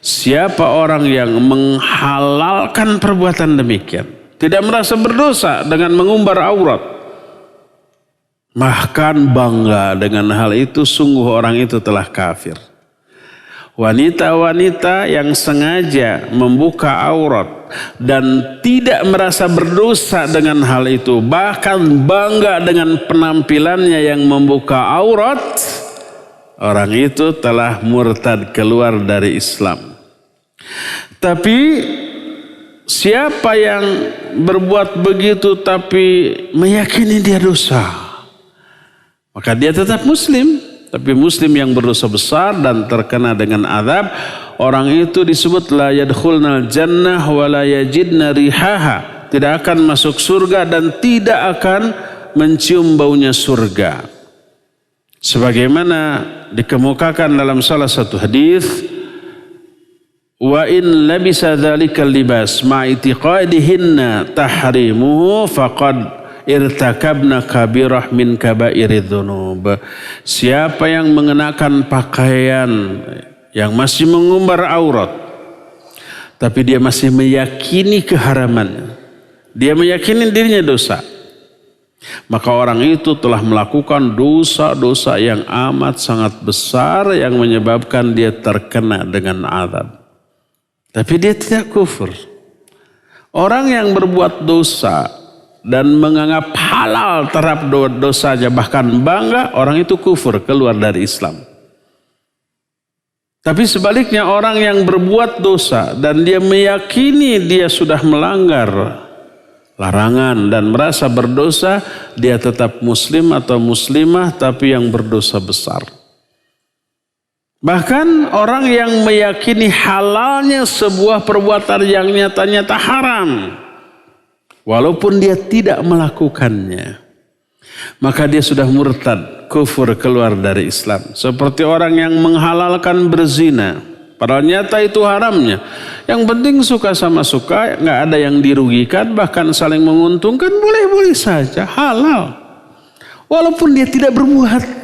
siapa orang yang menghalalkan perbuatan demikian, tidak merasa berdosa dengan mengumbar aurat, bahkan bangga dengan hal itu, sungguh orang itu telah kafir. Wanita-wanita yang sengaja membuka aurat dan tidak merasa berdosa dengan hal itu, bahkan bangga dengan penampilannya yang membuka aurat, orang itu telah murtad, keluar dari Islam. Tapi siapa yang berbuat begitu tapi meyakini dia dosa, maka dia tetap muslim. Tapi muslim yang berdosa besar dan terkena dengan azab, orang itu disebut la yadkhulnal jannah wa la yajidna rihaha, tidak akan masuk surga dan tidak akan mencium baunya surga. Sebagaimana dikemukakan dalam salah satu hadis, wa in labisa dzalikal libas ma itiqadihinna tahrimuhu faqad irtakabna kabirah min kabairidz dzunub. Siapa yang mengenakan pakaian yang masih mengumbar aurat tapi dia masih meyakini keharamannya, dia meyakini dirinya dosa, maka orang itu telah melakukan dosa-dosa yang amat sangat besar yang menyebabkan dia terkena dengan azab. Tapi dia tidak kufur. Orang yang berbuat dosa dan menganggap halal terhadap dosanya, bahkan bangga, orang itu kufur, keluar dari Islam. Tapi sebaliknya, orang yang berbuat dosa dan dia meyakini dia sudah melanggar larangan dan merasa berdosa, dia tetap muslim atau muslimah tapi yang berdosa besar. Bahkan orang yang meyakini halalnya sebuah perbuatan yang nyata-nyata haram, walaupun dia tidak melakukannya, maka dia sudah murtad, kufur, keluar dari Islam. Seperti orang yang menghalalkan berzina, padahal nyata itu haramnya. Yang penting suka sama suka, nggak ada yang dirugikan, bahkan saling menguntungkan, boleh-boleh saja, halal. Walaupun dia tidak berbuat.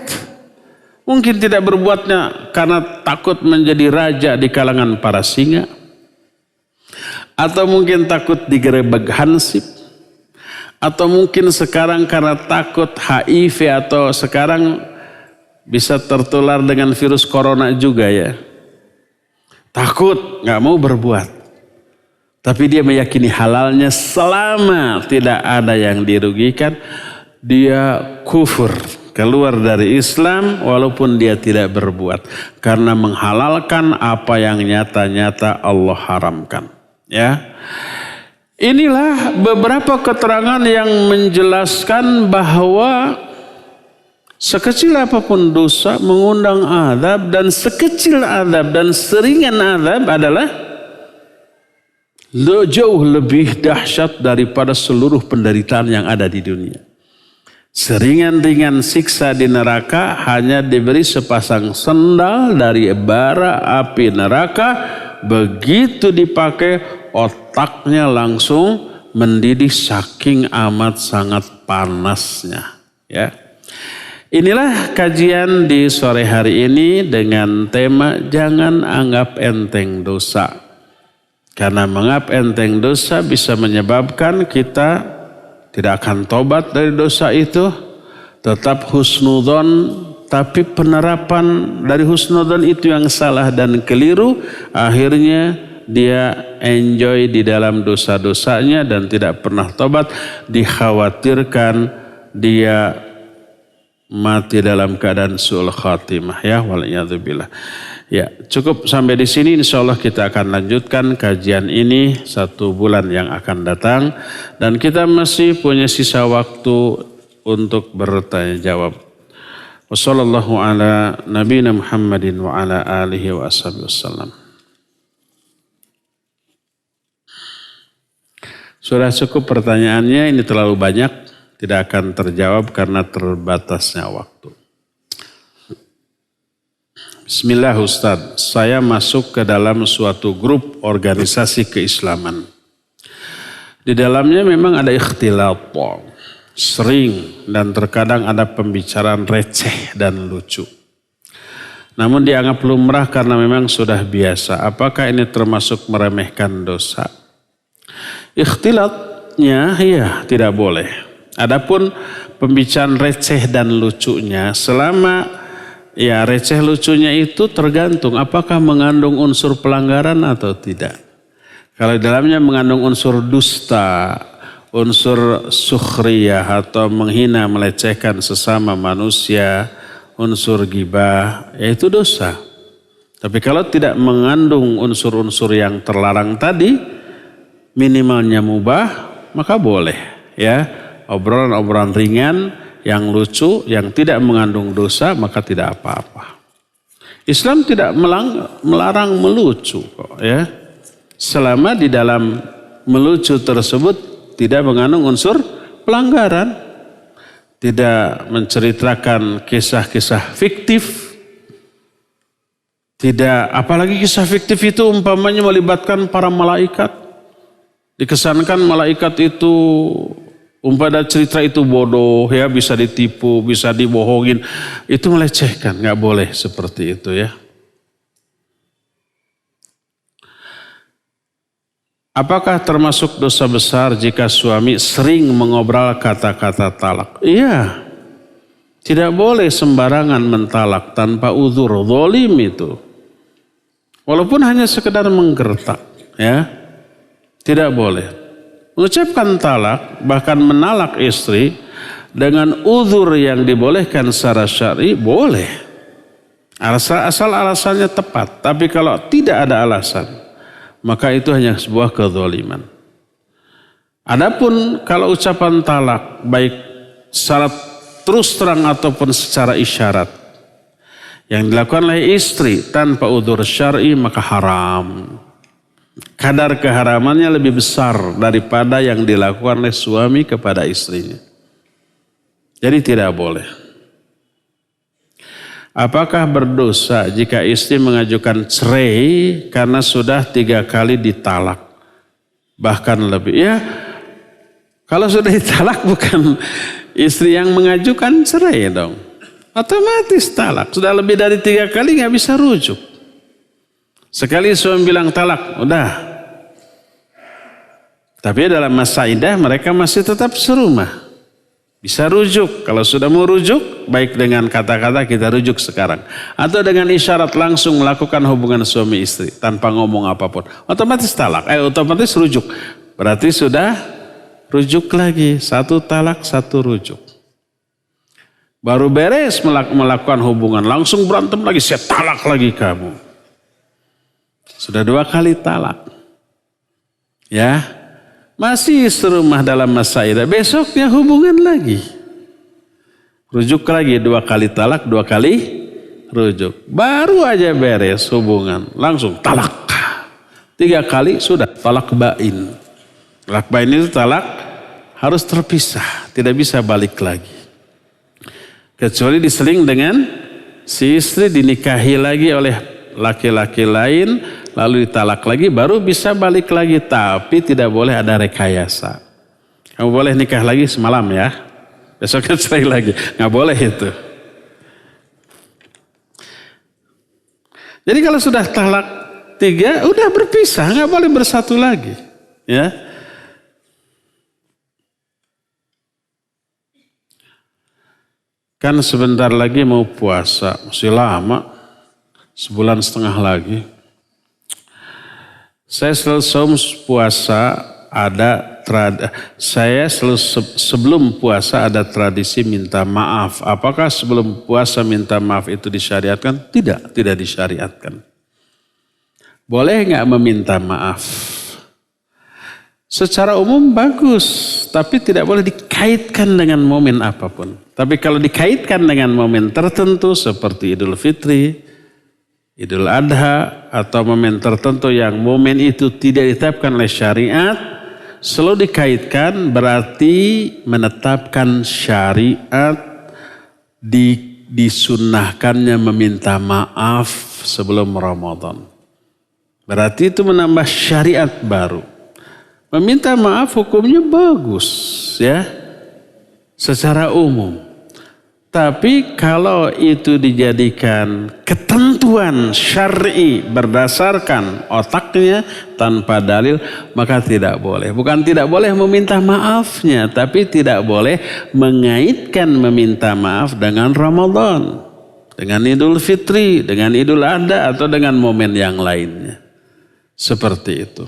Mungkin tidak berbuatnya karena takut menjadi raja di kalangan para singa, atau mungkin takut digerebek hansip, atau mungkin sekarang karena takut HIV, atau sekarang bisa tertular dengan virus corona juga ya. Takut, nggak mau berbuat. Tapi dia meyakini halalnya selama tidak ada yang dirugikan, dia kufur, keluar dari Islam walaupun dia tidak berbuat. Karena menghalalkan apa yang nyata-nyata Allah haramkan. Ya, inilah beberapa keterangan yang menjelaskan bahwa sekecil apapun dosa mengundang azab, dan sekecil azab dan seringan azab adalah jauh lebih dahsyat daripada seluruh penderitaan yang ada di dunia. Seringan-ringan siksa di neraka hanya diberi sepasang sendal dari bara api neraka, begitu dipakai otaknya langsung mendidih saking amat sangat panasnya. Ya, Inilah kajian di sore hari ini dengan tema jangan anggap enteng dosa. Karena menganggap enteng dosa bisa menyebabkan kita tidak akan tobat dari dosa itu. Tetap husnudzon, tapi penerapan dari husnudzon itu yang salah dan keliru. Akhirnya dia enjoy di dalam dosa-dosanya dan tidak pernah tobat. Dikhawatirkan dia mati dalam keadaan su'ul khatimah, ya, waliyadzubillah. Ya, cukup sampai di sini. Insyaallah kita akan lanjutkan kajian ini 1 bulan yang akan datang, dan kita masih punya sisa waktu untuk bertanya jawab. Wassallallahu ala nabiyina Muhammadin wa ala alihi wa ashabihi wasallam. Sudah cukup pertanyaannya, ini terlalu banyak, tidak akan terjawab karena terbatasnya waktu. Bismillah Ustaz, saya masuk ke dalam suatu grup organisasi keislaman. Di dalamnya memang ada ikhtilat, sering dan terkadang ada pembicaraan receh dan lucu. Namun dianggap lumrah karena memang sudah biasa. Apakah ini termasuk meremehkan dosa? Ikhtilatnya ya tidak boleh. Adapun pembicaraan receh dan lucunya, selama ya receh lucunya itu tergantung apakah mengandung unsur pelanggaran atau tidak. Kalau di dalamnya mengandung unsur dusta, unsur sukhriyah atau menghina melecehkan sesama manusia, unsur ghibah, yaitu dosa. Tapi kalau tidak mengandung unsur-unsur yang terlarang tadi, minimalnya mubah, maka boleh, ya. Obrolan-obrolan ringan yang lucu, yang tidak mengandung dosa, maka tidak apa-apa. Islam tidak melarang melucu kok, ya. Selama di dalam melucu tersebut tidak mengandung unsur pelanggaran, tidak menceritakan kisah-kisah fiktif, tidak, apalagi kisah fiktif itu umpamanya melibatkan para malaikat. Dikesankan malaikat itu umpama cerita itu bodoh, ya, bisa ditipu, bisa dibohongin. Itu melecehkan, nggak boleh seperti itu, ya. Apakah termasuk dosa besar jika suami sering mengobrol kata-kata talak? Iya, tidak boleh sembarangan mentalak tanpa uzur, zalim itu. Walaupun hanya sekedar menggertak, ya, tidak boleh. Mengucapkan talak, bahkan menalak istri dengan uzur yang dibolehkan secara syar'i, boleh. Asal alasannya tepat. Tapi kalau tidak ada alasan, maka itu hanya sebuah kezaliman. Adapun kalau ucapan talak, baik secara terus terang ataupun secara isyarat, yang dilakukan oleh istri tanpa uzur syar'i, maka haram. Kadar keharamannya lebih besar daripada yang dilakukan oleh suami kepada istrinya. Jadi tidak boleh. Apakah berdosa jika istri mengajukan cerai karena sudah 3 kali ditalak? Bahkan lebih. Ya, kalau sudah ditalak bukan istri yang mengajukan cerai dong. Otomatis talak. Sudah lebih dari 3 kali nggak bisa rujuk. Sekali suami bilang talak, udah. Tapi dalam masa iddah mereka masih tetap serumah. Bisa rujuk. Kalau sudah mau rujuk, baik dengan kata-kata kita rujuk sekarang. Atau dengan isyarat langsung melakukan hubungan suami istri tanpa ngomong apapun. Otomatis talak, otomatis rujuk. Berarti sudah rujuk lagi. 1 talak, 1 rujuk. Baru beres melakukan hubungan, langsung berantem lagi, saya talak lagi kamu. Sudah 2 kali talak. Ya, masih serumah dalam masa iddah. Besoknya hubungan lagi. Rujuk lagi, 2 kali talak, 2 kali rujuk. Baru aja beres hubungan, langsung talak. 3 kali sudah talak bain. Talak bain itu talak harus terpisah, tidak bisa balik lagi. Kecuali diseling dengan si istri, dinikahi lagi oleh laki-laki lain, lalu ditalak lagi, baru bisa balik lagi. Tapi tidak boleh ada rekayasa. Kamu boleh nikah lagi semalam ya, besoknya cerai lagi. Nggak boleh itu. Jadi kalau sudah talak 3, udah berpisah, nggak boleh bersatu lagi. Ya. Kan sebentar lagi mau puasa, masih lama, 1,5 bulan lagi. Saya selalu puasa sebelum puasa ada tradisi minta maaf. Apakah sebelum puasa minta maaf itu disyariatkan? Tidak disyariatkan. Boleh nggak meminta maaf? Secara umum bagus, tapi tidak boleh dikaitkan dengan momen apapun. Tapi kalau dikaitkan dengan momen tertentu seperti Idul Fitri, Idul Adha, atau momen tertentu yang momen itu tidak ditetapkan oleh syariat, selalu dikaitkan berarti menetapkan syariat disunnahkannya meminta maaf sebelum Ramadan. Berarti itu menambah syariat baru. Meminta maaf hukumnya bagus ya secara umum. Tapi kalau itu dijadikan ketentuan syar'i berdasarkan otaknya tanpa dalil, maka tidak boleh. Bukan tidak boleh meminta maafnya, tapi tidak boleh mengaitkan meminta maaf dengan Ramadan, dengan Idul Fitri, dengan Idul Adha, atau dengan momen yang lainnya. Seperti itu.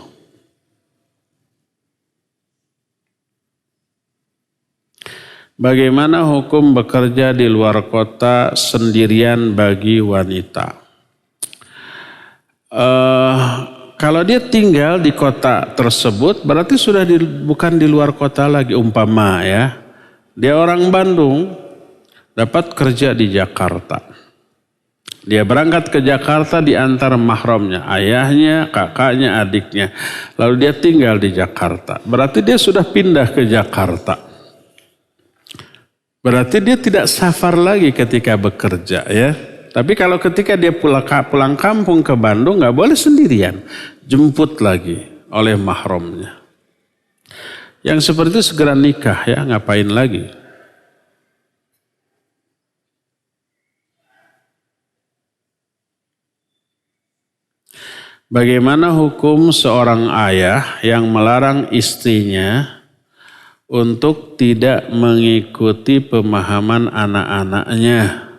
Bagaimana hukum bekerja di luar kota sendirian bagi wanita? Kalau dia tinggal di kota tersebut berarti sudah bukan di luar kota lagi. Umpama ya, dia orang Bandung dapat kerja di Jakarta. Dia berangkat ke Jakarta diantar mahramnya, ayahnya, kakaknya, adiknya. Lalu dia tinggal di Jakarta. Berarti dia sudah pindah ke Jakarta. Berarti dia tidak safar lagi ketika bekerja ya. Tapi kalau ketika dia pulang kampung ke Bandung nggak boleh sendirian. Jemput lagi oleh mahramnya. Yang seperti itu segera nikah ya, ngapain lagi. Bagaimana hukum seorang ayah yang melarang istrinya untuk tidak mengikuti pemahaman anak-anaknya.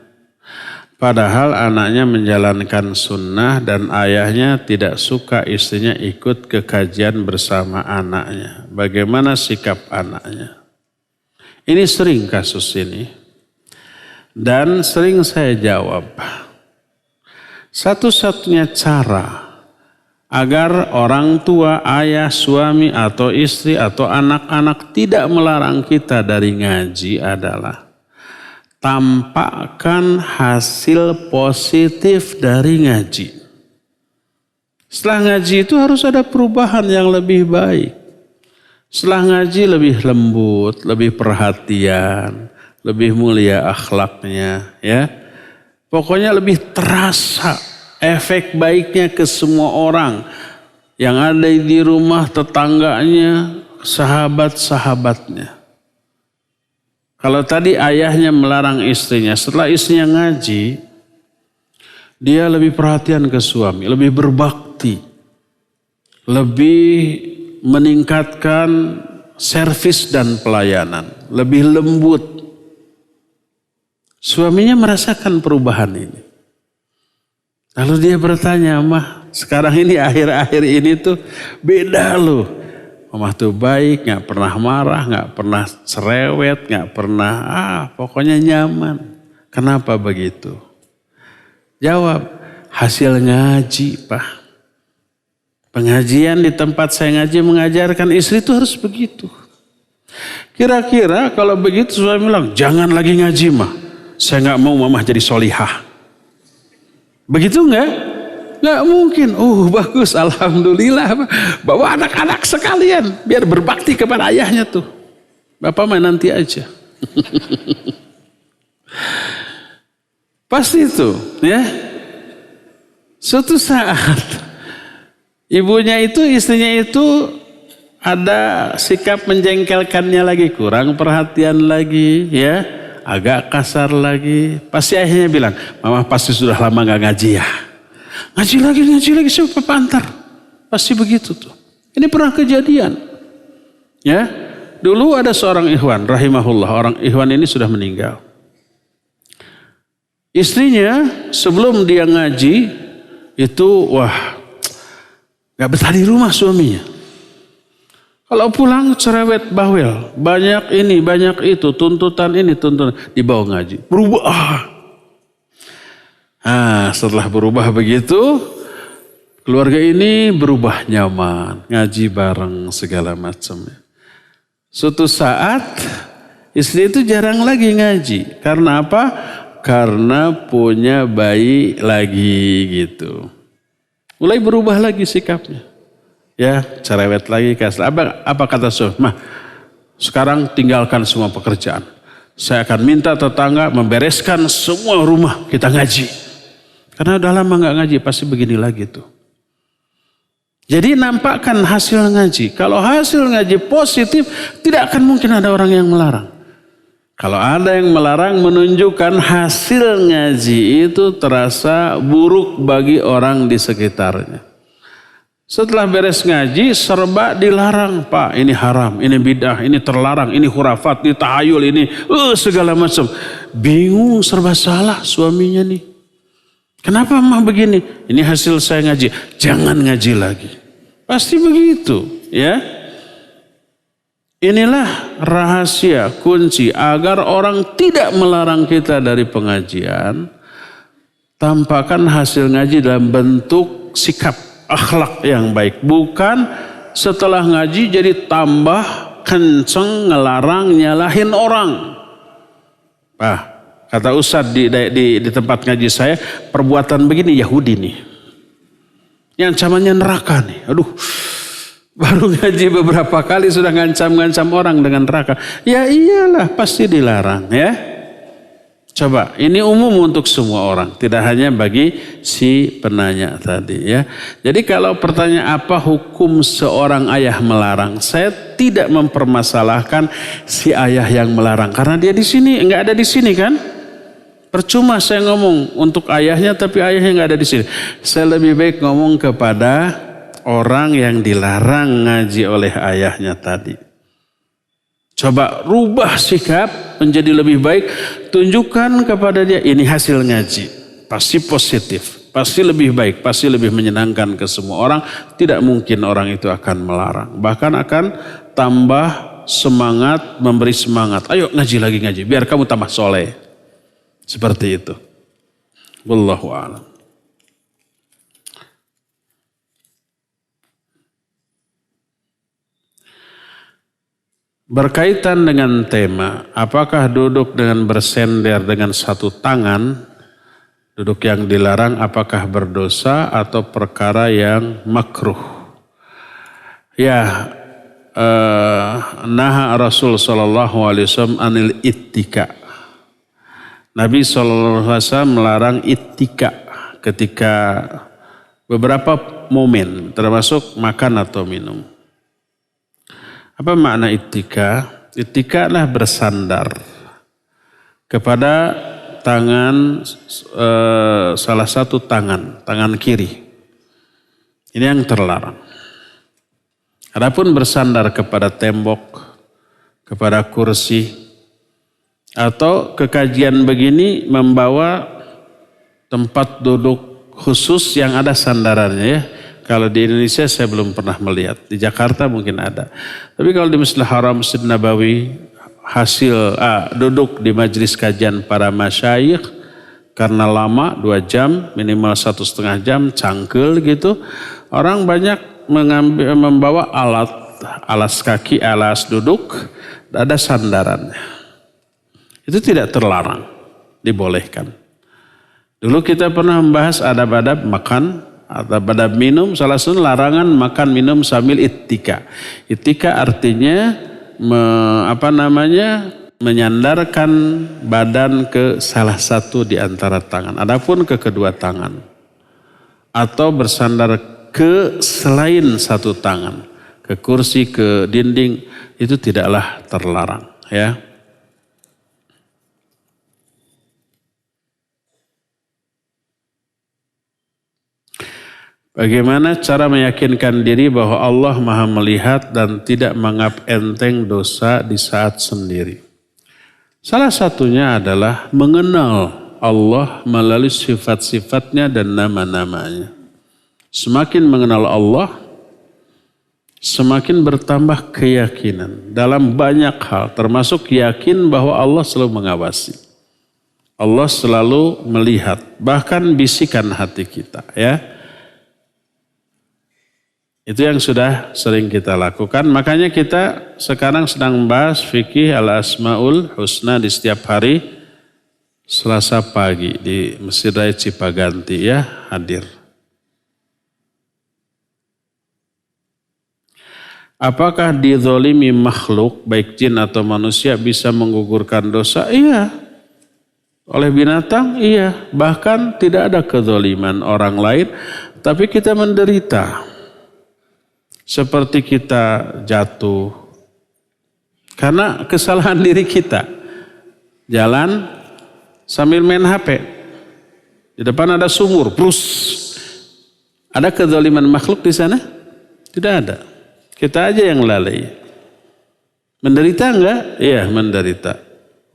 Padahal anaknya menjalankan sunnah dan ayahnya tidak suka istrinya ikut ke kajian bersama anaknya. Bagaimana sikap anaknya? Ini sering kasus ini. Dan sering saya jawab. Satu-satunya cara agar orang tua, ayah, suami, atau istri, atau anak-anak tidak melarang kita dari ngaji adalah tampakkan hasil positif dari ngaji. Setelah ngaji itu harus ada perubahan yang lebih baik. Setelah ngaji lebih lembut, lebih perhatian, lebih mulia akhlaknya, ya. Pokoknya lebih terasa efek baiknya ke semua orang yang ada di rumah, tetangganya, sahabat-sahabatnya. Kalau tadi ayahnya melarang istrinya, setelah istrinya ngaji, dia lebih perhatian ke suami, lebih berbakti, lebih meningkatkan servis dan pelayanan, lebih lembut. Suaminya merasakan perubahan ini. Lalu dia bertanya, "Mah, sekarang ini akhir-akhir ini tuh beda loh. Mama tuh baik, gak pernah marah, gak pernah cerewet, gak pernah pokoknya nyaman. Kenapa begitu?" Jawab, hasil ngaji, Pak. Pengajian di tempat saya ngaji mengajarkan istri itu harus begitu. Kira-kira kalau begitu suami bilang, "Jangan lagi ngaji, Mah. Saya gak mau Mama jadi solihah." Begitu enggak? Enggak mungkin. Bagus, alhamdulillah. Bawa anak-anak sekalian biar berbakti kepada ayahnya tuh. Bapak mah nanti aja. Pasti itu, ya. Suatu saat ibunya itu, istrinya itu ada sikap menjengkelkannya lagi, kurang perhatian lagi, ya. Agak kasar lagi. Pasti ayahnya bilang, "Mama pasti sudah lama gak ngaji ya. ngaji lagi siapa antar. Pasti begitu tuh. Ini pernah kejadian. Ya, dulu ada seorang ikhwan, rahimahullah. Orang ikhwan ini sudah meninggal. Istrinya sebelum dia ngaji itu gak betah di rumah suaminya. Kalau pulang cerewet bawel, banyak ini, banyak itu, tuntutan ini, tuntutan dibawa ngaji. Berubah. Nah, setelah berubah begitu, keluarga ini berubah nyaman, ngaji bareng segala macam. Suatu saat istri itu jarang lagi ngaji. Karena apa? Karena punya bayi lagi gitu. Mulai berubah lagi sikapnya. Ya, cerewet lagi. Apa kata suami? Mah, sekarang tinggalkan semua pekerjaan. Saya akan minta tetangga membereskan semua rumah, kita ngaji. Karena udah lama gak ngaji, pasti begini lagi tuh. Jadi nampakkan hasil ngaji. Kalau hasil ngaji positif, tidak akan mungkin ada orang yang melarang. Kalau ada yang melarang, menunjukkan hasil ngaji itu terasa buruk bagi orang di sekitarnya. Setelah beres ngaji, serba dilarang. Pak, ini haram, ini bidah, ini terlarang, ini khurafat, ini tahayul, ini segala macam. Bingung, serba salah suaminya nih. Kenapa mah begini? Ini hasil saya ngaji, jangan ngaji lagi. Pasti begitu, ya. Inilah rahasia, kunci agar orang tidak melarang kita dari pengajian. Tampakkan hasil ngaji dalam bentuk sikap, akhlak yang baik. Bukan setelah ngaji jadi tambah kenceng ngelarang, nyalahin orang. Kata Ustadz di tempat ngaji saya, perbuatan begini Yahudi nih. Yang ancamannya neraka nih. Aduh. Baru ngaji beberapa kali sudah ngancam-ngancam orang dengan neraka. Ya iyalah, pasti dilarang ya. Coba, ini umum untuk semua orang. Tidak hanya bagi si penanya tadi ya. Jadi kalau pertanyaan apa hukum seorang ayah melarang. Saya tidak mempermasalahkan si ayah yang melarang. Karena dia di sini, enggak ada di sini kan. Percuma saya ngomong untuk ayahnya tapi ayahnya enggak ada di sini. Saya lebih baik ngomong kepada orang yang dilarang ngaji oleh ayahnya tadi. Coba rubah sikap menjadi lebih baik. Tunjukkan kepada dia ini hasil ngaji. Pasti positif. Pasti lebih baik. Pasti lebih menyenangkan ke semua orang. Tidak mungkin orang itu akan melarang. Bahkan akan tambah semangat, memberi semangat. Ayo ngaji lagi ngaji. Biar kamu tambah soleh. Seperti itu. Wallahu a'lam. Berkaitan dengan tema, apakah duduk dengan bersender dengan satu tangan, duduk yang dilarang apakah berdosa atau perkara yang makruh? Ya, naha Rasul sallallahu alaihi wasallam anil ittika. Nabi sallallahu alaihi wasallam melarang ittika ketika beberapa momen, termasuk makan atau minum. Apa makna ittika? Ittika adalah bersandar kepada tangan, salah satu tangan kiri. Ini yang terlarang. Adapun bersandar kepada tembok, kepada kursi, atau kekajian begini membawa tempat duduk khusus yang ada sandarannya ya. Kalau di Indonesia saya belum pernah melihat. Di Jakarta mungkin ada. Tapi kalau di Masjidil Haram, Masjid Nabawi, hasil duduk di majelis kajian para masyayikh karena lama 2 jam, minimal 1,5 jam, cangkel gitu. Orang banyak membawa alas kaki, alas duduk, ada sandarannya. Itu tidak terlarang, dibolehkan. Dulu kita pernah membahas adab-adab makan atau pada minum, salah satu larangan makan minum sambil ittika. Ittika artinya menyandarkan badan ke salah satu di antara tangan. Adapun ke kedua tangan atau bersandar ke selain satu tangan, ke kursi, ke dinding, itu tidaklah terlarang ya. Bagaimana cara meyakinkan diri bahwa Allah Maha melihat dan tidak menganggap enteng dosa di saat sendiri? Salah satunya adalah mengenal Allah melalui sifat-sifatnya dan nama-namanya. Semakin mengenal Allah, semakin bertambah keyakinan dalam banyak hal, termasuk yakin bahwa Allah selalu mengawasi. Allah selalu melihat, bahkan bisikan hati kita, ya. Itu yang sudah sering kita lakukan. Makanya kita sekarang sedang membahas fikih al-asmaul husna di setiap hari Selasa pagi di Masjid Raya Cipaganti, ya, hadir. Apakah dizolimi makhluk baik jin atau manusia bisa menggugurkan dosa? Iya. Oleh binatang? Iya. Bahkan tidak ada kezoliman orang lain, tapi kita menderita. Seperti kita jatuh karena kesalahan diri kita. Jalan sambil main HP. Di depan ada sumur, brus. Ada kezaliman makhluk di sana? Tidak ada. Kita aja yang lalai. Menderita enggak? Iya, menderita.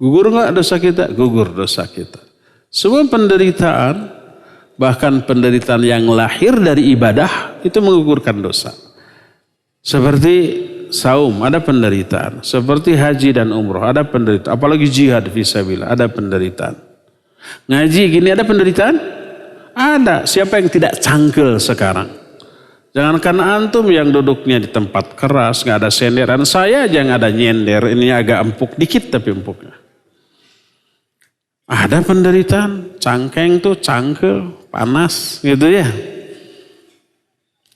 Gugur enggak dosa kita? Gugur dosa kita. Semua penderitaan, bahkan penderitaan yang lahir dari ibadah, itu menggugurkan dosa. Seperti saum, ada penderitaan. Seperti haji dan umroh, ada penderitaan. Apalagi jihad fisabilillah, ada penderitaan. Ngaji gini ada penderitaan? Ada. Siapa yang tidak cangkel sekarang? Jangankan antum yang duduknya di tempat keras, nggak ada senderan. Saya aja yang ada nyender, ini agak empuk dikit tapi empuknya. Ada penderitaan, cangkeng tuh, cangkel, panas gitu ya.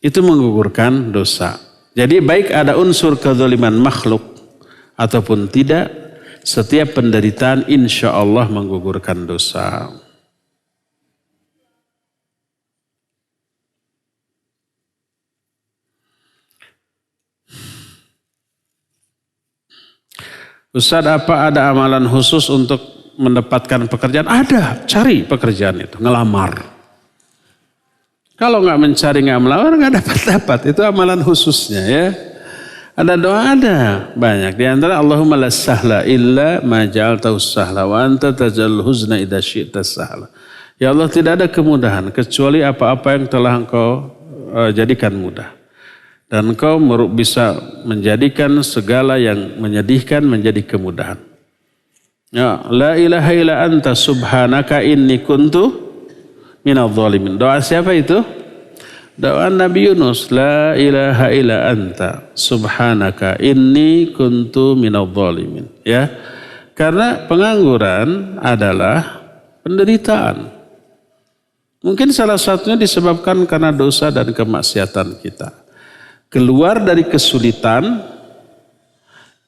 Itu menggugurkan dosa. Jadi baik ada unsur kezaliman makhluk ataupun tidak, setiap penderitaan insya Allah menggugurkan dosa. Ustaz, apa ada amalan khusus untuk mendapatkan pekerjaan? Ada, cari pekerjaan itu, ngelamar. Kalau nggak mencari, nggak melamar, nggak dapat. Itu amalan khususnya, ya. Ada doa, ada banyak. Di antara Allahumma la sahla illa ma ja'altahu sahla wa anta taj'alul huzna idza syi'ta sahla. Ya Allah, tidak ada kemudahan kecuali apa-apa yang telah Engkau jadikan mudah. Dan Engkau bisa menjadikan segala yang menyedihkan menjadi kemudahan. Ya, la ilaha illa anta subhanaka inni kuntu minadh dhalimin. Doa siapa itu? Doa Nabi Yunus. La ilaha illa anta subhanaka inni kuntu minadh dhalimin. Ya. Karena pengangguran adalah penderitaan. Mungkin salah satunya disebabkan karena dosa dan kemaksiatan kita. Keluar dari kesulitan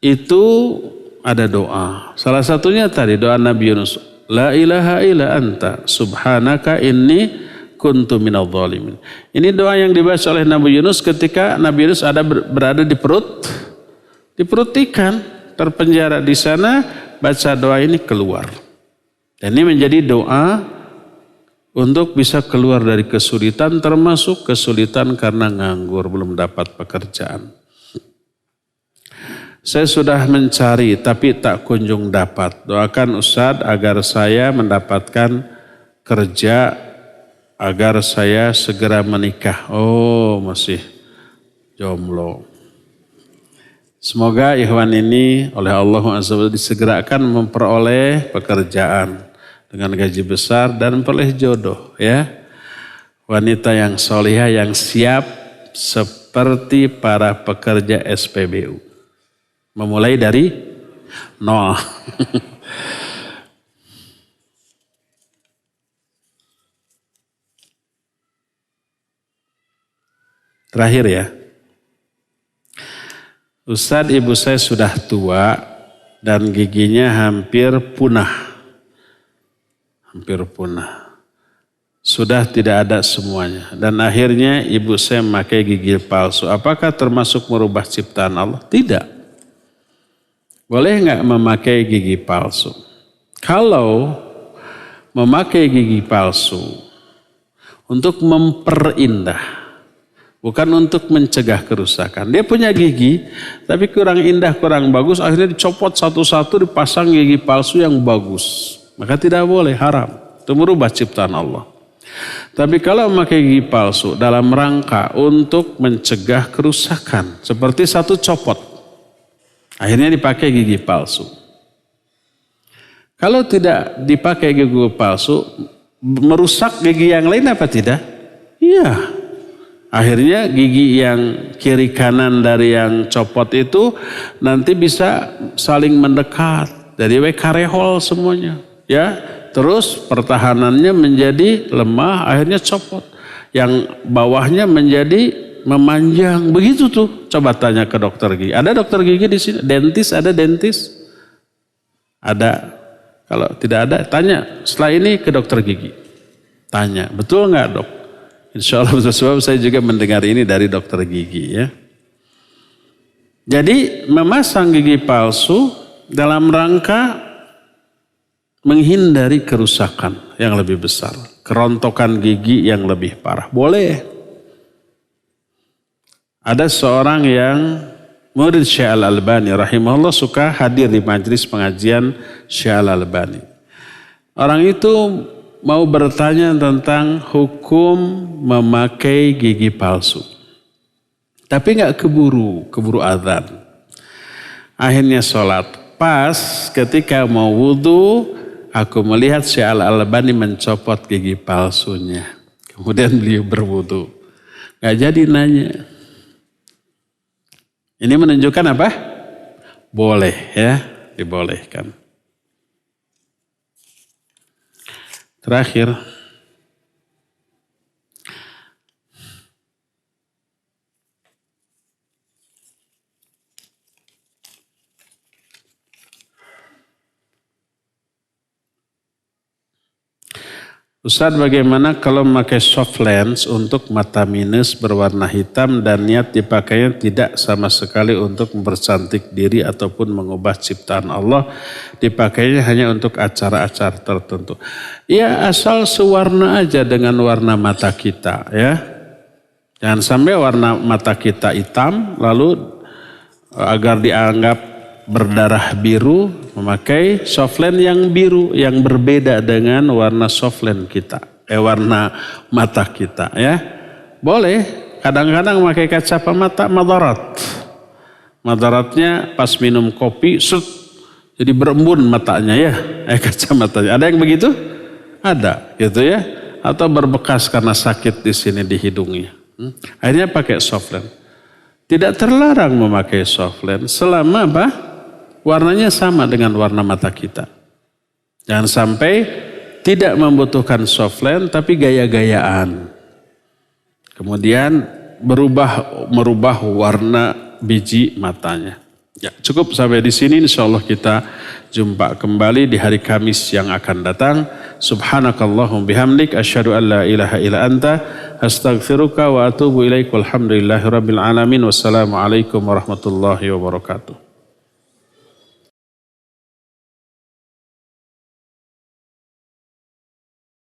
itu ada doa. Salah satunya tadi doa Nabi Yunus. La ilaha illa anta subhanaka inni kuntu minadh dhalimin. Ini doa yang dibaca oleh Nabi Yunus ketika Nabi Yunus berada di perut ikan, terpenjara di sana, baca doa ini keluar. Dan ini menjadi doa untuk bisa keluar dari kesulitan, termasuk kesulitan karena nganggur, belum dapat pekerjaan. Saya sudah mencari tapi tak kunjung dapat. Doakan Ustadz agar saya mendapatkan kerja, agar saya segera menikah. Oh, masih jomblo. Semoga ikhwan ini oleh Allah Azza wa Jalla disegerakan memperoleh pekerjaan dengan gaji besar dan memperoleh jodoh, ya. Wanita yang solihah yang siap seperti para pekerja SPBU. Memulai dari nol. Terakhir ya. Ustadz, ibu saya sudah tua dan giginya hampir punah. Sudah tidak ada semuanya. Dan akhirnya ibu saya memakai gigi palsu. Apakah termasuk merubah ciptaan Allah? Tidak. Boleh nggak memakai gigi palsu? Kalau memakai gigi palsu untuk memperindah bukan untuk mencegah kerusakan. Dia punya gigi, tapi kurang indah, kurang bagus, akhirnya dicopot satu-satu, dipasang gigi palsu yang bagus. Maka tidak boleh, haram. Itu merubah ciptaan Allah. Tapi kalau memakai gigi palsu dalam rangka untuk mencegah kerusakan, seperti satu copot, akhirnya dipakai gigi palsu. Kalau tidak dipakai gigi palsu, merusak gigi yang lain apa tidak? Iya. Akhirnya gigi yang kiri kanan dari yang copot itu nanti bisa saling mendekat. Jadi karehol semuanya. Ya. Terus pertahanannya menjadi lemah, akhirnya copot. Yang bawahnya menjadi memanjang. Begitu tuh. Coba tanya ke dokter gigi. Ada dokter gigi di sini? Dentis, ada dentis? Ada. Kalau tidak ada, tanya. Setelah ini ke dokter gigi. Tanya, betul nggak dok? Insya Allah betul, sebab saya juga mendengar ini dari dokter gigi ya. Jadi memasang gigi palsu dalam rangka menghindari kerusakan yang lebih besar, kerontokan gigi yang lebih parah. Boleh. Ada seorang yang murid Syekh Al-Albani rahimahullah suka hadir di majelis pengajian Syekh Al-Albani. Orang itu mau bertanya tentang hukum memakai gigi palsu. Tapi nggak keburu azan. Akhirnya sholat. Pas ketika mau wudhu, aku melihat Syekh Al-Albani mencopot gigi palsunya. Kemudian beliau berwudu. Gak jadi nanya. Ini menunjukkan apa? Boleh ya, dibolehkan. Terakhir. Ustadz, bagaimana kalau memakai soft lens untuk mata minus berwarna hitam dan niat dipakainya tidak sama sekali untuk mempercantik diri ataupun mengubah ciptaan Allah, dipakainya hanya untuk acara-acara tertentu. Ya asal sewarna aja dengan warna mata kita ya. Jangan sampai warna mata kita hitam lalu agar dianggap berdarah biru, memakai softland yang biru yang berbeda dengan warna softland kita, warna mata kita ya. Boleh, kadang-kadang memakai kaca mata madarat. Madaratnya pas minum kopi, jadi berembun matanya ya, kacamatanya. Ada yang begitu? Ada gitu ya. Atau berbekas karena sakit di sini di hidungnya. Akhirnya pakai softland. Tidak terlarang memakai softland selama apa? Warnanya sama dengan warna mata kita. Jangan sampai tidak membutuhkan softland tapi gaya-gayaan. Kemudian merubah warna biji matanya. Ya, cukup sampai di sini. Insyaallah kita jumpa kembali di hari Kamis yang akan datang. Subhanakallahum bihamdik asyhadu an la ilaha illa anta astaghfiruka wa atubu ilaik. Walhamdulillahirabbil alamin. Wassalamualaikum warahmatullahi wabarakatuh.